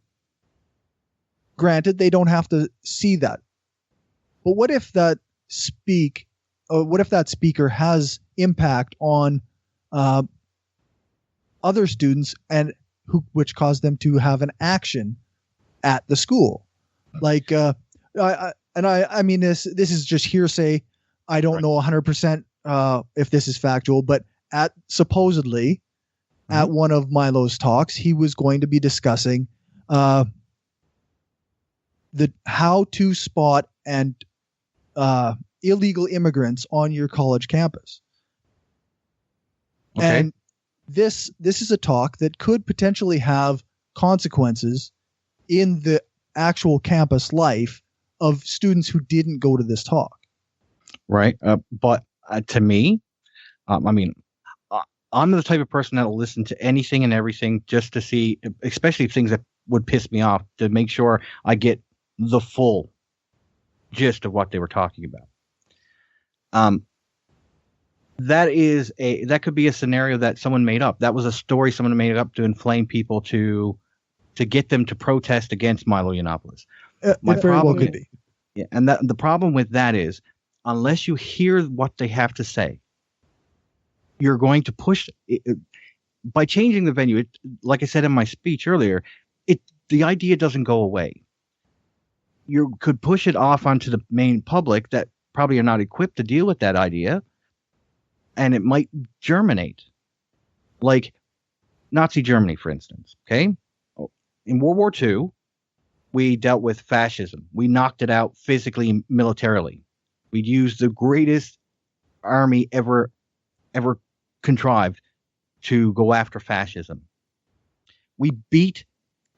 Granted, they don't have to see that. But what if that speaker has impact on other students which cause them to have an action at the school? Like, I mean, this is just hearsay. I don't know 100% if this is factual, but supposedly at one of Milo's talks, he was going to be discussing how to spot illegal immigrants on your college campus. Okay. And this is a talk that could potentially have consequences in the actual campus life of students who didn't go to this talk. Right. But to me, I mean, I'm the type of person that will listen to anything and everything just to see, especially things that would piss me off, to make sure I get the full gist of what they were talking about. That could be a scenario that someone made up. That was a story someone made up to inflame people to get them to protest against Milo Yiannopoulos. It very well could be. Yeah, and the problem with that is, unless you hear what they have to say, you're going to push it. By changing the venue. Like I said in my speech earlier, the idea doesn't go away. You could push it off onto the main public that probably are not equipped to deal with that idea, and it might germinate. Like Nazi Germany, for instance. Okay, in World War II, we dealt with fascism. We knocked it out physically, militarily. We used the greatest army ever contrived to go after fascism. We beat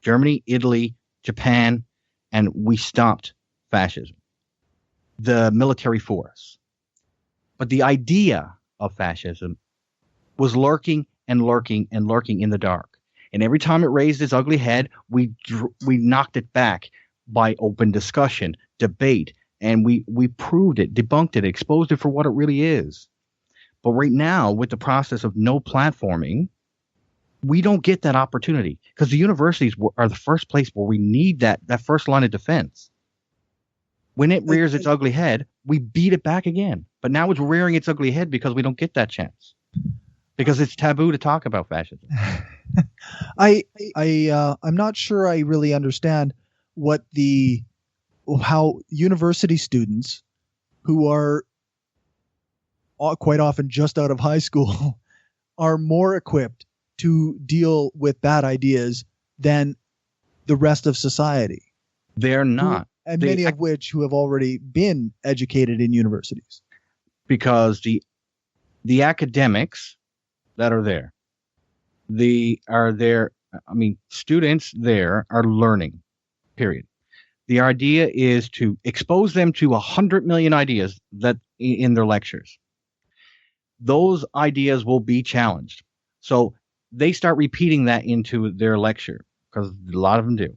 Germany, Italy, Japan, and we stopped fascism, the military force. But the idea of fascism was lurking and lurking and lurking in the dark. And every time it raised its ugly head, we knocked it back by open discussion, debate, and we proved it, debunked it, exposed it for what it really is. But right now, with the process of no platforming, we don't get that opportunity because the universities are the first place where we need that first line of defense. When it rears its ugly head, we beat it back again. But now it's rearing its ugly head because we don't get that chance. Because it's taboo to talk about fascism. I'm not sure I really understand how university students who are quite often just out of high school are more equipped to deal with bad ideas than the rest of society. They're not. And many of which who have already been educated in universities. Because the academics that are there, students there are learning, period. The idea is to expose them to 100 million ideas that in their lectures. Those ideas will be challenged. So they start repeating that into their lecture, because a lot of them do.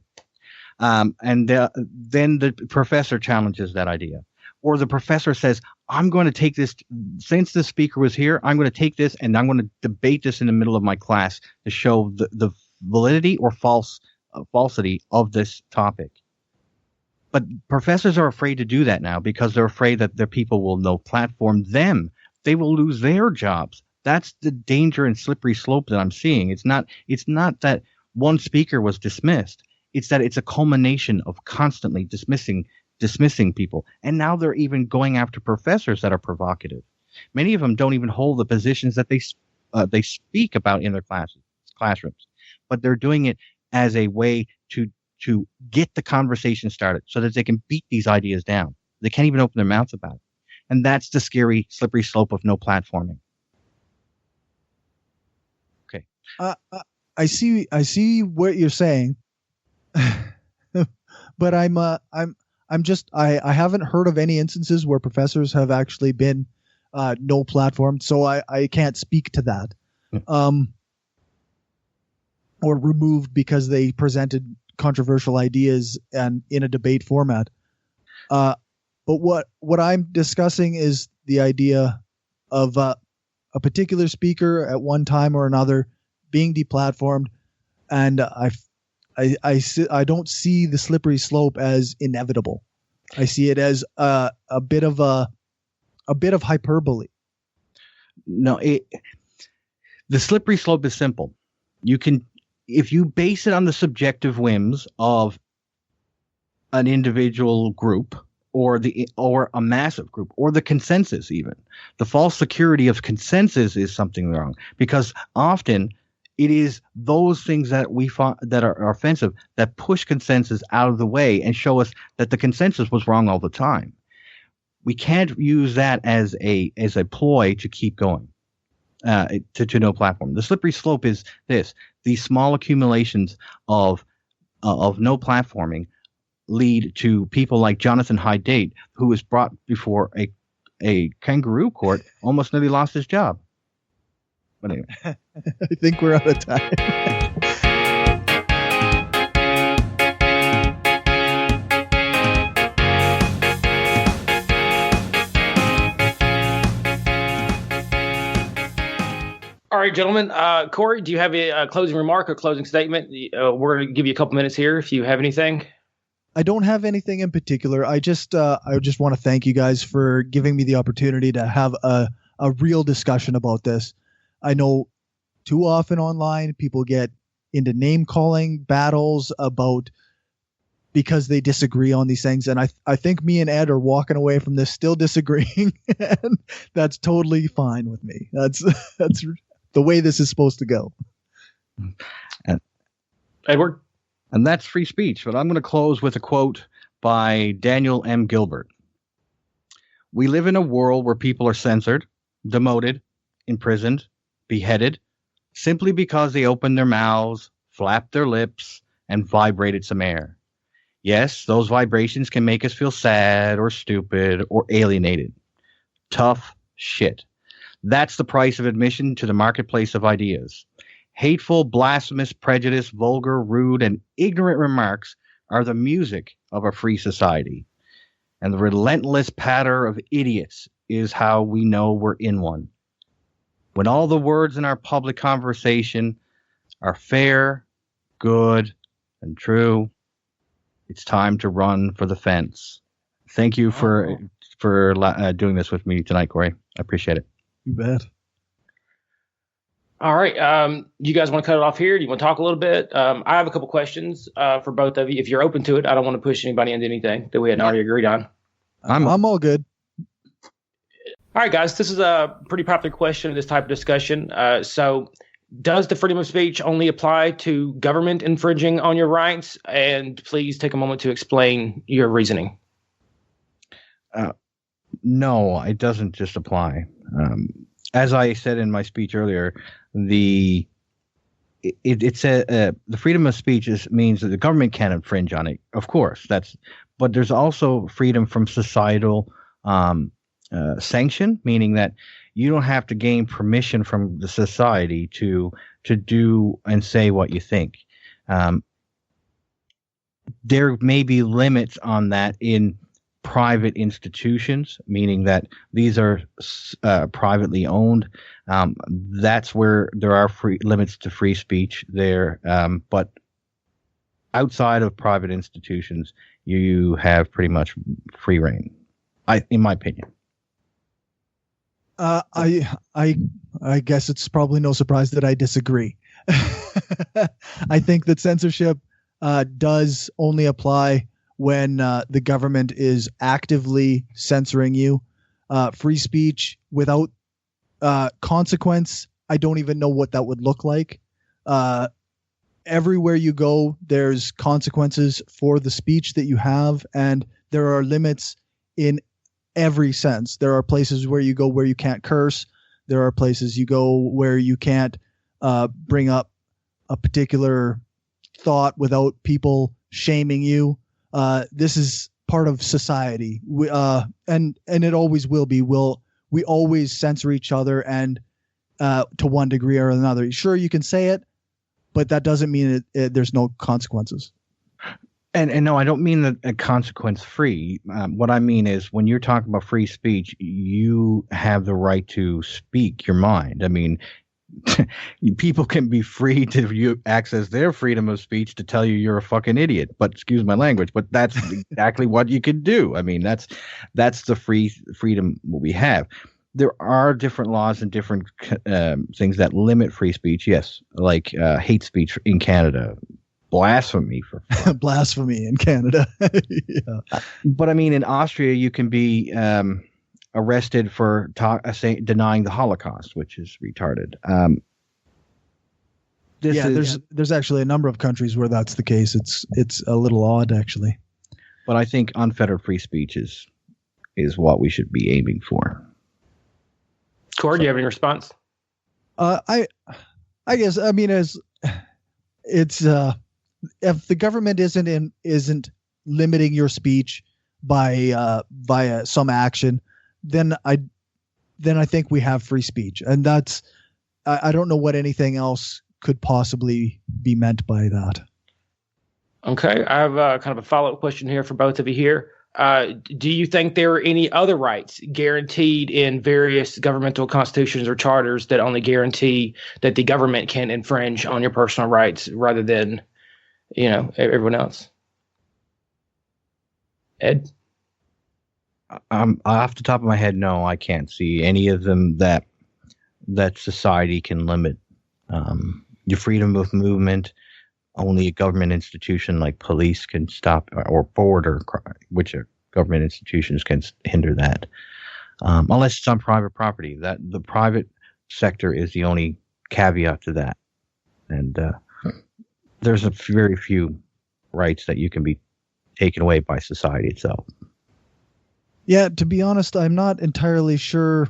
Then the professor challenges that idea. Or the professor says, I'm going to take this, since the speaker was here, I'm going to take this and I'm going to debate this in the middle of my class to show the validity or falsity of this topic. But professors are afraid to do that now because they're afraid that their people will no platform them. They will lose their jobs. That's the danger and slippery slope that I'm seeing. It's not that one speaker was dismissed. It's that it's a culmination of constantly dismissing people. And now they're even going after professors that are provocative. Many of them don't even hold the positions that they speak about in their classrooms. But they're doing it as a way to get the conversation started so that they can beat these ideas down. They can't even open their mouths about it. And that's the scary, slippery slope of no platforming. Okay. I see what you're saying, but I haven't heard of any instances where professors have actually been no platformed, so I can't speak to that. Or removed because they presented controversial ideas and in a debate format. But what I'm discussing is the idea of a particular speaker at one time or another being deplatformed, and I don't see the slippery slope as inevitable. I see it as a bit of hyperbole. No, the slippery slope is simple. If you base it on the subjective whims of an individual group or a massive group or the consensus, even the false security of consensus is something wrong, because often it is those things that we find that are offensive that push consensus out of the way and show us that the consensus was wrong all the time. We can't use that as a ploy to keep going. To no platform. The slippery slope is this: these small accumulations of no platforming lead to people like Jonathan Hyde-Date, who was brought before a kangaroo court, almost nearly lost his job. But anyway, I think we're out of time. All right, gentlemen. Corey, do you have a closing remark or closing statement? We're going to give you a couple minutes here if you have anything. I don't have anything in particular. I just want to thank you guys for giving me the opportunity to have a real discussion about this. I know too often online people get into name calling battles because they disagree on these things. And I think me and Ed are walking away from this still disagreeing, and that's totally fine with me. That's the way this is supposed to go. Edward? And that's free speech. But I'm going to close with a quote by Daniel M. Gilbert. We live in a world where people are censored, demoted, imprisoned, beheaded, simply because they opened their mouths, flapped their lips, and vibrated some air. Yes, those vibrations can make us feel sad or stupid or alienated. Tough shit. That's the price of admission to the marketplace of ideas. Hateful, blasphemous, prejudiced, vulgar, rude, and ignorant remarks are the music of a free society. And the relentless patter of idiots is how we know we're in one. When all the words in our public conversation are fair, good, and true, it's time to run for the fence. Thank you for doing this with me tonight, Corey. I appreciate it. You bet. All right. You guys want to cut it off here? Do you want to talk a little bit? I have a couple questions for both of you. If you're open to it, I don't want to push anybody into anything that we hadn't already agreed on. I'm all good. All right, guys, this is a pretty popular question in this type of discussion. So does the freedom of speech only apply to government infringing on your rights? And please take a moment to explain your reasoning. No, it doesn't just apply. As I said in my speech earlier, the freedom of speech means that the government can infringe on it. Of course, but there's also freedom from societal sanction, meaning that you don't have to gain permission from the society to do and say what you think. There may be limits on that in private institutions, meaning that these are privately owned. That's where there are limits to free speech there. But outside of private institutions, you have pretty much free reign, in my opinion. I guess it's probably no surprise that I disagree. I think that censorship does only apply when the government is actively censoring you. Free speech without consequence, I don't even know what that would look like. Everywhere you go, there's consequences for the speech that you have, and there are limits in every sense. There are places where you go where you can't curse. There are places you go where you can't bring up a particular thought without people shaming you. This is part of society, and it always will be. We always censor each other, and to one degree or another. Sure, you can say it, but that doesn't mean there's no consequences. And no, I don't mean that consequence free. What I mean is when you're talking about free speech, you have the right to speak your mind. I mean, people can be free to access their freedom of speech to tell you you're a fucking idiot. But excuse my language, but that's exactly what you can do. I mean, that's the freedom we have. There are different laws and different things that limit free speech. Yes, like hate speech in Canada. Blasphemy blasphemy in Canada. Yeah. But I mean, in Austria, you can be arrested for denying the Holocaust, which is retarded. There's actually a number of countries where that's the case. It's a little odd, actually. But I think unfettered free speech is what we should be aiming for. Corey, do you have any response? I guess, I mean, it's if the government isn't limiting your speech by via some action, then I think we have free speech, and that's I don't know what anything else could possibly be meant by that. Okay, I have kind of a follow-up question here for both of you here. Do you think there are any other rights guaranteed in various governmental constitutions or charters that only guarantee that the government can infringe on your personal rights rather than, everyone else? Ed? Off the top of my head, no, I can't see any of them that society can limit. Your freedom of movement, only a government institution like police can stop, or border, which are government institutions can hinder that, unless it's on private property. That the private sector is the only caveat to that, and there's very few rights that you can be taken away by society itself. Yeah, to be honest, I'm not entirely sure.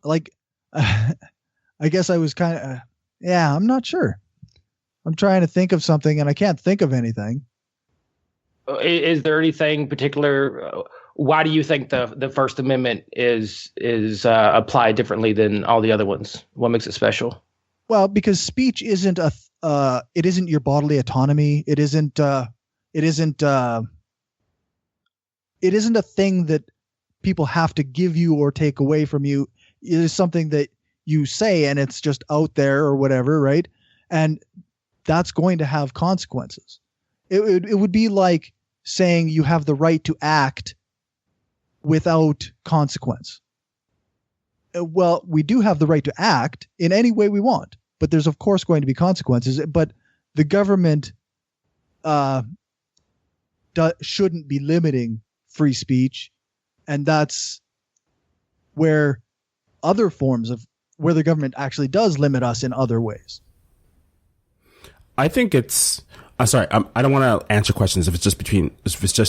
Like, I guess I was kind of, I'm not sure. I'm trying to think of something, and I can't think of anything. Is there anything particular? Why do you think the First Amendment is applied differently than all the other ones? What makes it special? Well, because speech isn't it isn't your bodily autonomy. It isn't a thing that people have to give you or take away from you. It is something that you say, and it's just out there or whatever, right? And that's going to have consequences. It would be like saying you have the right to act without consequence. Well, we do have the right to act in any way we want, but there's of course going to be consequences. But the government shouldn't be limiting free speech, and that's where other forms of where the government actually does limit us in other ways? I think it's. Sorry, I don't want to answer questions if it's just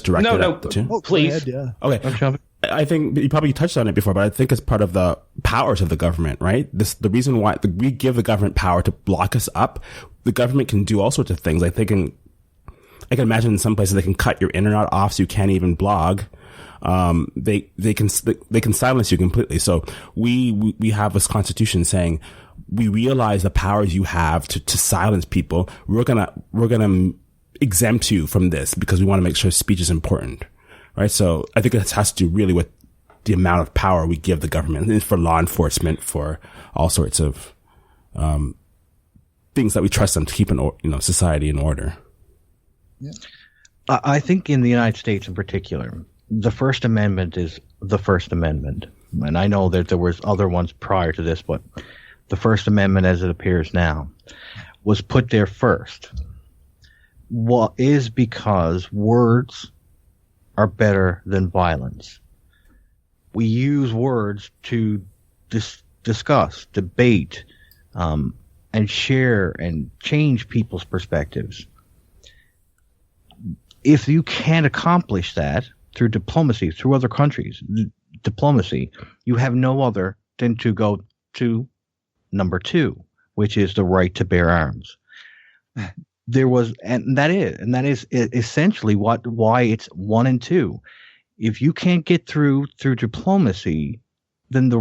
directed at the two. Oh, please. Go ahead, yeah. Okay. I think you probably touched on it before, but I think it's part of the powers of the government, right? The reason why we give the government power to block us up. The government can do all sorts of things. Like I can imagine in some places they can cut your internet off so you can't even blog. They can silence you completely. So we have this constitution saying, we realize the powers you have to silence people. We're gonna exempt you from this because we want to make sure speech is important, right? So I think it has to do really with the amount of power we give the government for law enforcement, for all sorts of things that we trust them to keep society in order. Yeah. I think in the United States in particular, the First Amendment is the First Amendment, and I know that there was other ones prior to this, but the First Amendment, as it appears now, was put there first. What is because words are better than violence. We use words to discuss, debate, and share and change people's perspectives. If you can't accomplish that through diplomacy, through other countries, diplomacy, you have no other than to go to number 2, which is the right to bear arms. That is essentially why it's 1 and 2. If you can't get through diplomacy, then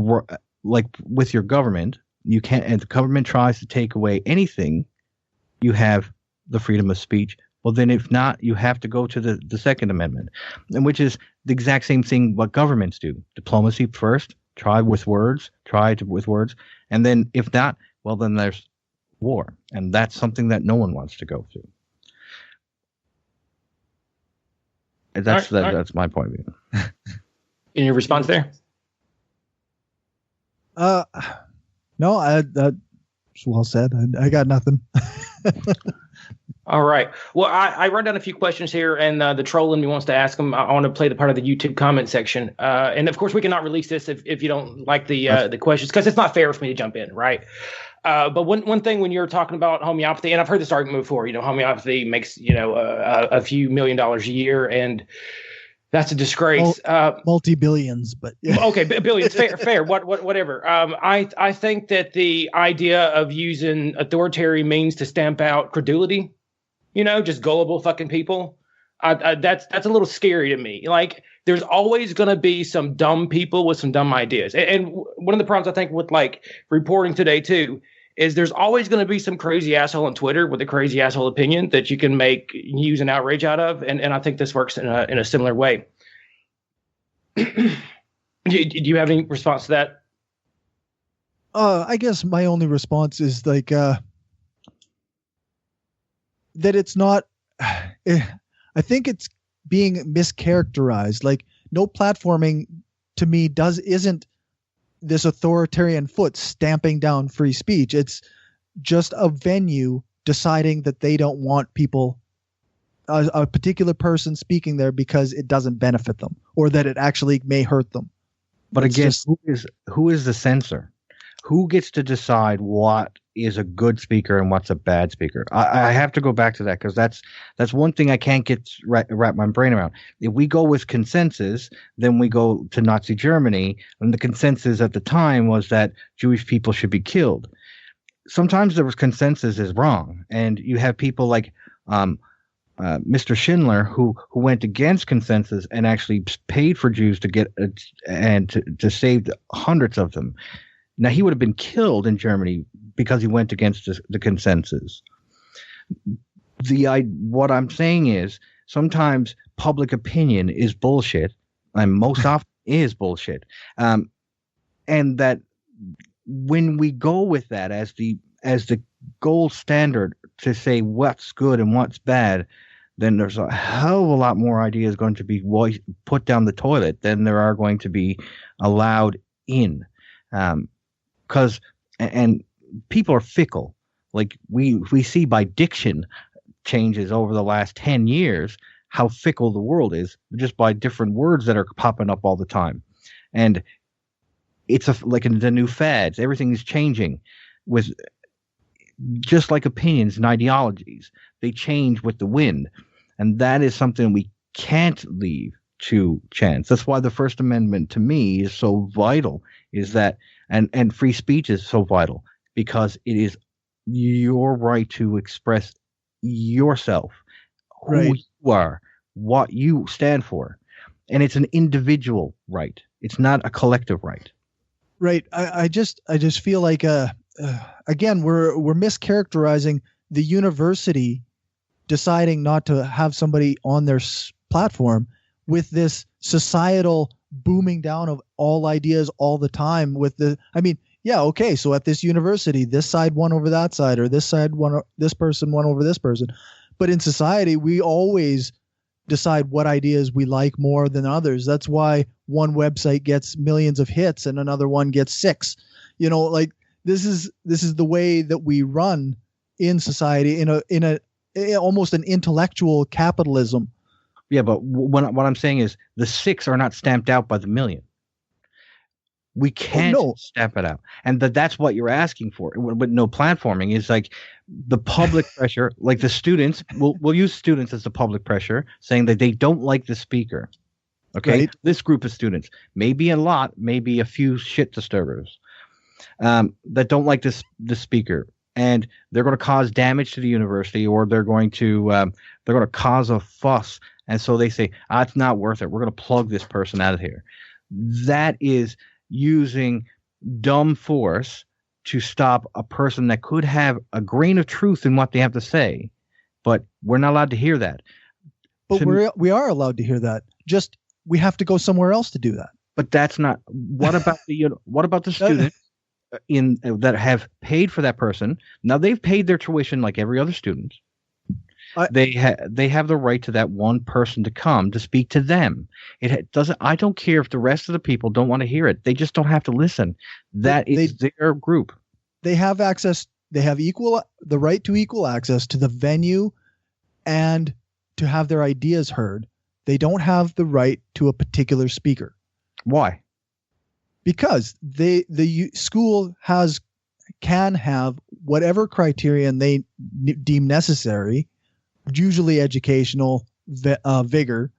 like with your government, you can't, and the government tries to take away anything, you have the freedom of speech. Well, then if not, you have to go to the Second Amendment, and which is the exact same thing what governments do. Diplomacy first, try with words, and then if not, well, then there's war. And that's something that no one wants to go through. And that's my point of view. In your response there? No, that's well said. I got nothing. All right. Well, I wrote down a few questions here, and the troll in me wants to ask them. I want to play the part of the YouTube comment section. And of course, we cannot release this if you don't like the questions, because it's not fair for me to jump in, right? But one thing when you're talking about homeopathy, and I've heard this argument before, homeopathy makes, a few $1 million a year, and that's a disgrace. Multi-billions, but yeah. Okay, billions, fair, whatever. I think that the idea of using authoritarian means to stamp out credulity, just gullible fucking people, that's a little scary to me. Like, there's always going to be some dumb people with some dumb ideas. And one of the problems I think with like reporting today too is there's always going to be some crazy asshole on Twitter with a crazy asshole opinion that you can make news and outrage out of. And I think this works in a similar way. Do you have any response to that? I guess my only response is like, that it's not, I think it's being mischaracterized. Like, no platforming to me isn't this authoritarian foot stamping down free speech. It's just a venue deciding that they don't want people, a particular person speaking there because it doesn't benefit them or that it actually may hurt them. But again, who is the censor? Who gets to decide what is a good speaker and what's a bad speaker? I have to go back to that because that's one thing I can't wrap my brain around. If we go with consensus, then we go to Nazi Germany, and the consensus at the time was that Jewish people should be killed. Sometimes there was consensus is wrong, and you have people like Mr. Schindler who went against consensus and actually paid for Jews to get and to save hundreds of them. Now, he would have been killed in Germany because he went against the consensus. What I'm saying is sometimes public opinion is bullshit, and most often is bullshit. And that when we go with that as the gold standard to say what's good and what's bad, then there's a hell of a lot more ideas going to be put down the toilet than there are going to be allowed in. Because people are fickle. Like we see by diction changes over the last 10 years how fickle the world is just by different words that are popping up all the time. And it's the new fads. Everything is changing with just like opinions and ideologies. They change with the wind. And that is something we can't leave to chance. That's why the First Amendment to me is so vital, is that, and free speech is so vital, because it is your right to express yourself, who you are, what you stand for. And it's an individual right. It's not a collective right. Right. I just feel like, again, we're mischaracterizing the university deciding not to have somebody on their platform with this societal booming down of all ideas all the time so at this university, this side won over that side, or this side won, this person won over this person. But in society, we always decide what ideas we like more than others. That's why one website gets millions of hits and another one gets 6. This is the way that we run in society, in a almost an intellectual capitalism. Yeah, but what I'm saying is the 6 are not stamped out by the million. We can't stamp it out. And that's what you're asking for. With no platforming is like the public pressure, like the students, we'll use students as the public pressure, saying that they don't like the speaker. Okay? Right. This group of students, maybe a lot, maybe a few shit disturbers that don't like the speaker. And they're going to cause damage to the university, or they're going to cause a fuss. And so they say, it's not worth it. We're going to plug this person out of here. That is using dumb force to stop a person that could have a grain of truth in what they have to say. But we're not allowed to hear that. But we are allowed to hear that. Just we have to go somewhere else to do that. But that's not. What about the students that have paid for that person? Now they've paid their tuition like every other student. They have the right to that one person to come to speak to them. It doesn't. I don't care if the rest of the people don't want to hear it. They just don't have to listen. That is their group. They have access. They have the right to equal access to the venue, and to have their ideas heard. They don't have the right to a particular speaker. Why? Because the school can have whatever criterion they deem necessary, usually educational vigor,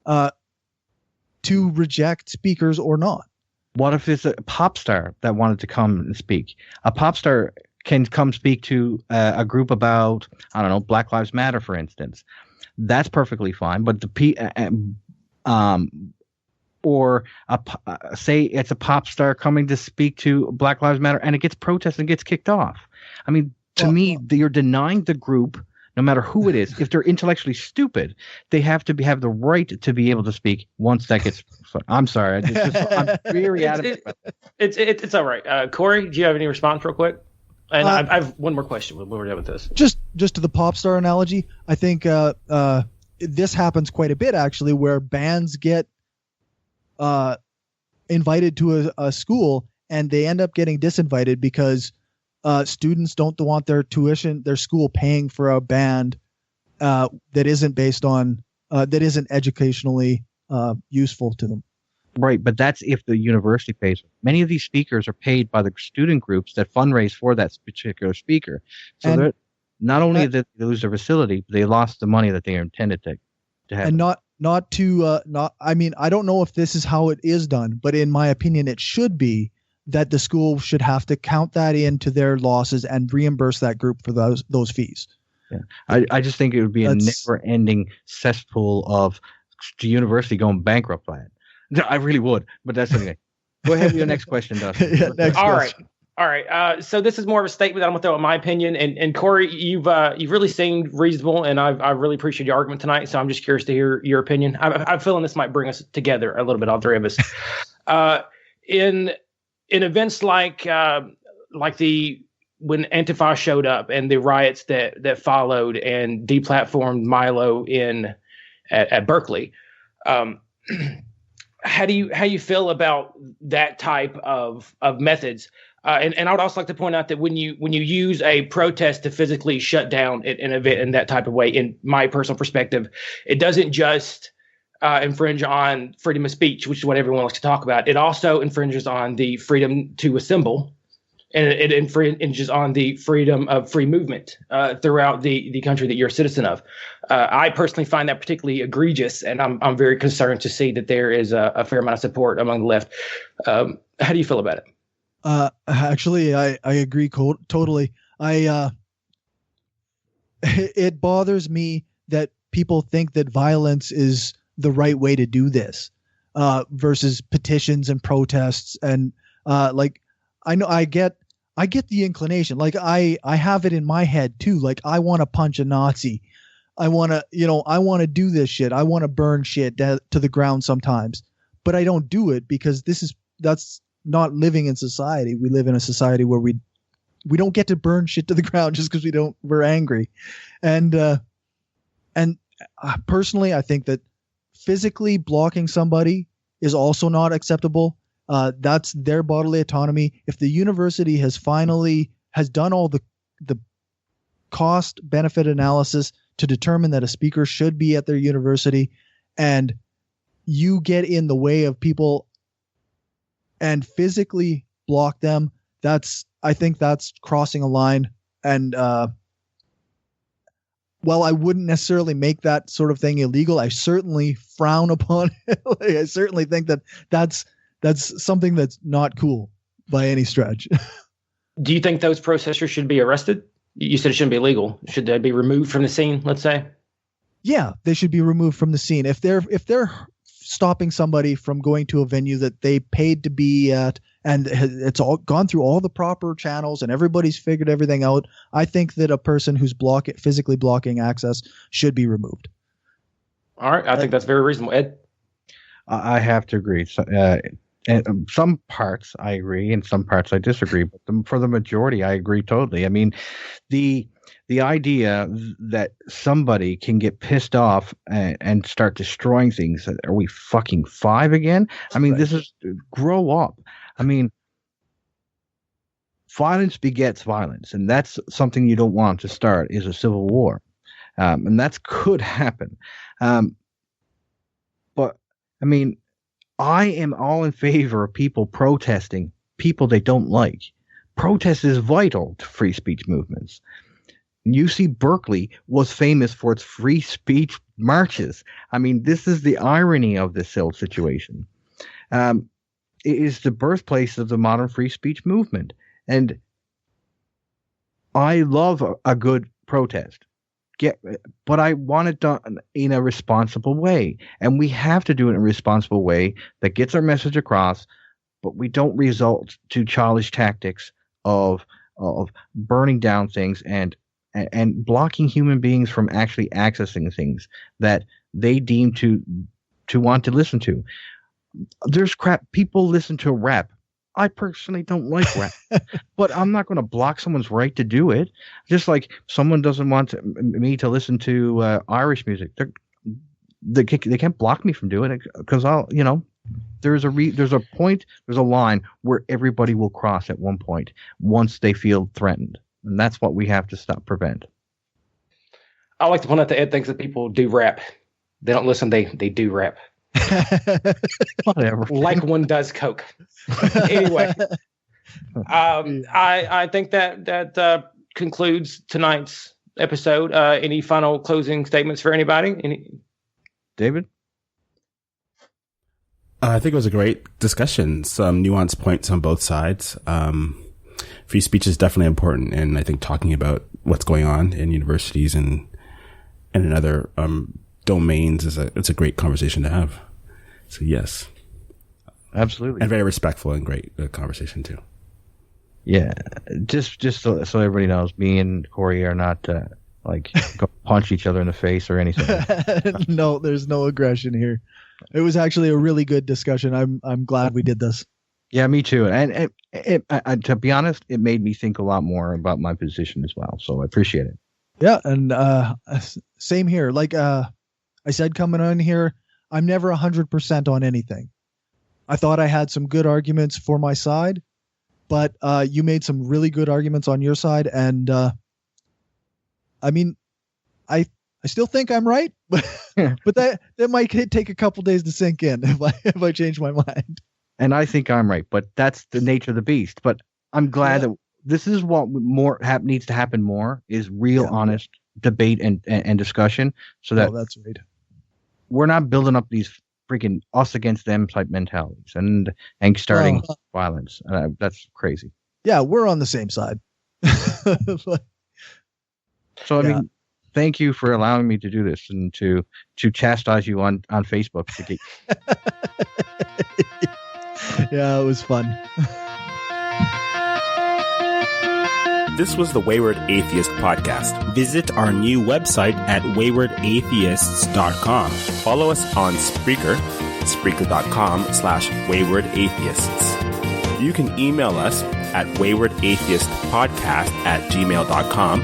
to reject speakers or not. What if it's a pop star that wanted to come and speak? A pop star can come speak to a group about, I don't know, Black Lives Matter, for instance. That's perfectly fine. But say it's a pop star coming to speak to Black Lives Matter, and it gets protested and gets kicked off. I mean, to me, you're denying the group, no matter who it is. If they're intellectually stupid, they have to have the right to be able to speak once that gets. I'm sorry. I'm very adamant. It's all right. Corey, do you have any response real quick? And I have one more question when we're done with this. Just to the pop star analogy, I think this happens quite a bit, actually, where bands get invited to a school and they end up getting disinvited because students don't want their school paying for a band that isn't based on that isn't educationally useful to them. Right, but that's if the university pays. Many of these speakers are paid by the student groups that fundraise for that particular speaker. So not only did they lose their facility, they lost the money that they intended to have. And I don't know if this is how it is done, but in my opinion, it should be that the school should have to count that into their losses and reimburse that group for those fees. Yeah, I just think it would be a never-ending cesspool of the university going bankrupt by it. I really would, but that's okay. Go ahead with your next question, Dustin. All right. So this is more of a statement that I'm going to throw out my opinion. And Corey, you've really seemed reasonable, and I really appreciate your argument tonight. So I'm just curious to hear your opinion. I'm feeling this might bring us together a little bit, all three of us. In events like when Antifa showed up and the riots that followed and deplatformed Milo at Berkeley. How do you feel about that type of methods? And I would also like to point out that when you use a protest to physically shut down an event in that type of way, in my personal perspective, it doesn't just infringe on freedom of speech, which is what everyone likes to talk about. It also infringes on the freedom to assemble, and it infringes on the freedom of free movement throughout the country that you're a citizen of. I personally find that particularly egregious, and I'm very concerned to see that there is a fair amount of support among the left. How do you feel about it? Actually, I agree totally. It bothers me that people think that violence is the right way to do this, versus petitions and protests. And like, I know I get the inclination. Like I have it in my head too. Like I want to punch a Nazi. I want to do this shit. I want to burn shit to the ground sometimes, but I don't do it because that's not living in society. We live in a society where we don't get to burn shit to the ground just because we're angry. And personally, I think that physically blocking somebody is also not acceptable. That's their bodily autonomy. If the university has done all the cost benefit analysis to determine that a speaker should be at their university, and you get in the way of people and physically block them, I think that's crossing a line. And while I wouldn't necessarily make that sort of thing illegal, I certainly frown upon it. I certainly think that that's something that's not cool by any stretch. Do you think those protesters should be arrested? You said it shouldn't be illegal. Should they be removed from the scene, let's say? Yeah, they should be removed from the scene. If they're stopping somebody from going to a venue that they paid to be at, and it's all gone through all the proper channels and everybody's figured everything out, I think that a person who's physically blocking access should be removed. All right. I think that's very reasonable. Ed? I have to agree. So, and some parts I agree and some parts I disagree, but for the majority, I agree totally. I mean, the idea that somebody can get pissed off and start destroying things. Are we fucking 5 again? I mean, this is grow up. I mean, violence begets violence, and that's something you don't want to start is a civil war. And that could happen. But I mean, I am all in favor of people protesting people they don't like. Protest is vital to free speech movements. UC Berkeley was famous for its free speech marches. I mean, this is the irony of this whole situation. It is the birthplace of the modern free speech movement. And I love a good protest. But I want it done in a responsible way. And we have to do it in a responsible way that gets our message across, but we don't resort to childish tactics of burning down things and blocking human beings from actually accessing things that they deem to want to listen to. There's crap. People listen to rap. I personally don't like rap, but I'm not going to block someone's right to do it. Just like someone doesn't want me to listen to Irish music. They can't block me from doing it because there's a point, there's a line where everybody will cross at one point once they feel threatened. And that's what we have to prevent. I like to point out that Ed thinks that people do rap. They don't listen, they do rap. Whatever. Like one does coke. Anyway, I think that concludes tonight's episode. Any final closing statements for anybody? David? I think it was a great discussion. Some nuanced points on both sides. Free speech is definitely important, and I think talking about what's going on in universities and in other domains it's a great conversation to have. So yes, absolutely, and very respectful and great conversation too. Yeah, just so everybody knows, me and Cory are not go punch each other in the face or anything. No, there's no aggression here. It was actually a really good discussion. I'm glad we did this. Yeah, me too. And to be honest, it made me think a lot more about my position as well. So I appreciate it. Yeah, and same here. Like I said, coming on here, I'm never 100% on anything. I thought I had some good arguments for my side, but you made some really good arguments on your side. And I mean, I I still think I'm right, but that might take a couple days to sink in if I change my mind. And I think I'm right, but that's the nature of the beast. But I'm glad that this is what needs to happen more is real, honest debate and discussion, so that that's right. We're not building up these freaking us against them type mentalities and starting violence. That's crazy. Yeah, we're on the same side. So I mean, thank you for allowing me to do this and to chastise you on Facebook to get. Yeah, it was fun. This was the Wayward Atheist Podcast. Visit our new website at waywardatheists.com. Follow us on Spreaker, spreaker.com/waywardatheists. You can email us at waywardatheistpodcast@gmail.com.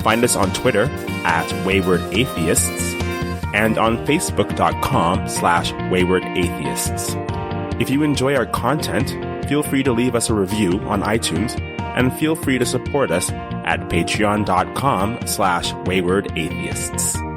Find us on Twitter at waywardatheists and on facebook.com/waywardatheists. If you enjoy our content, feel free to leave us a review on iTunes and feel free to support us at patreon.com/waywardatheists.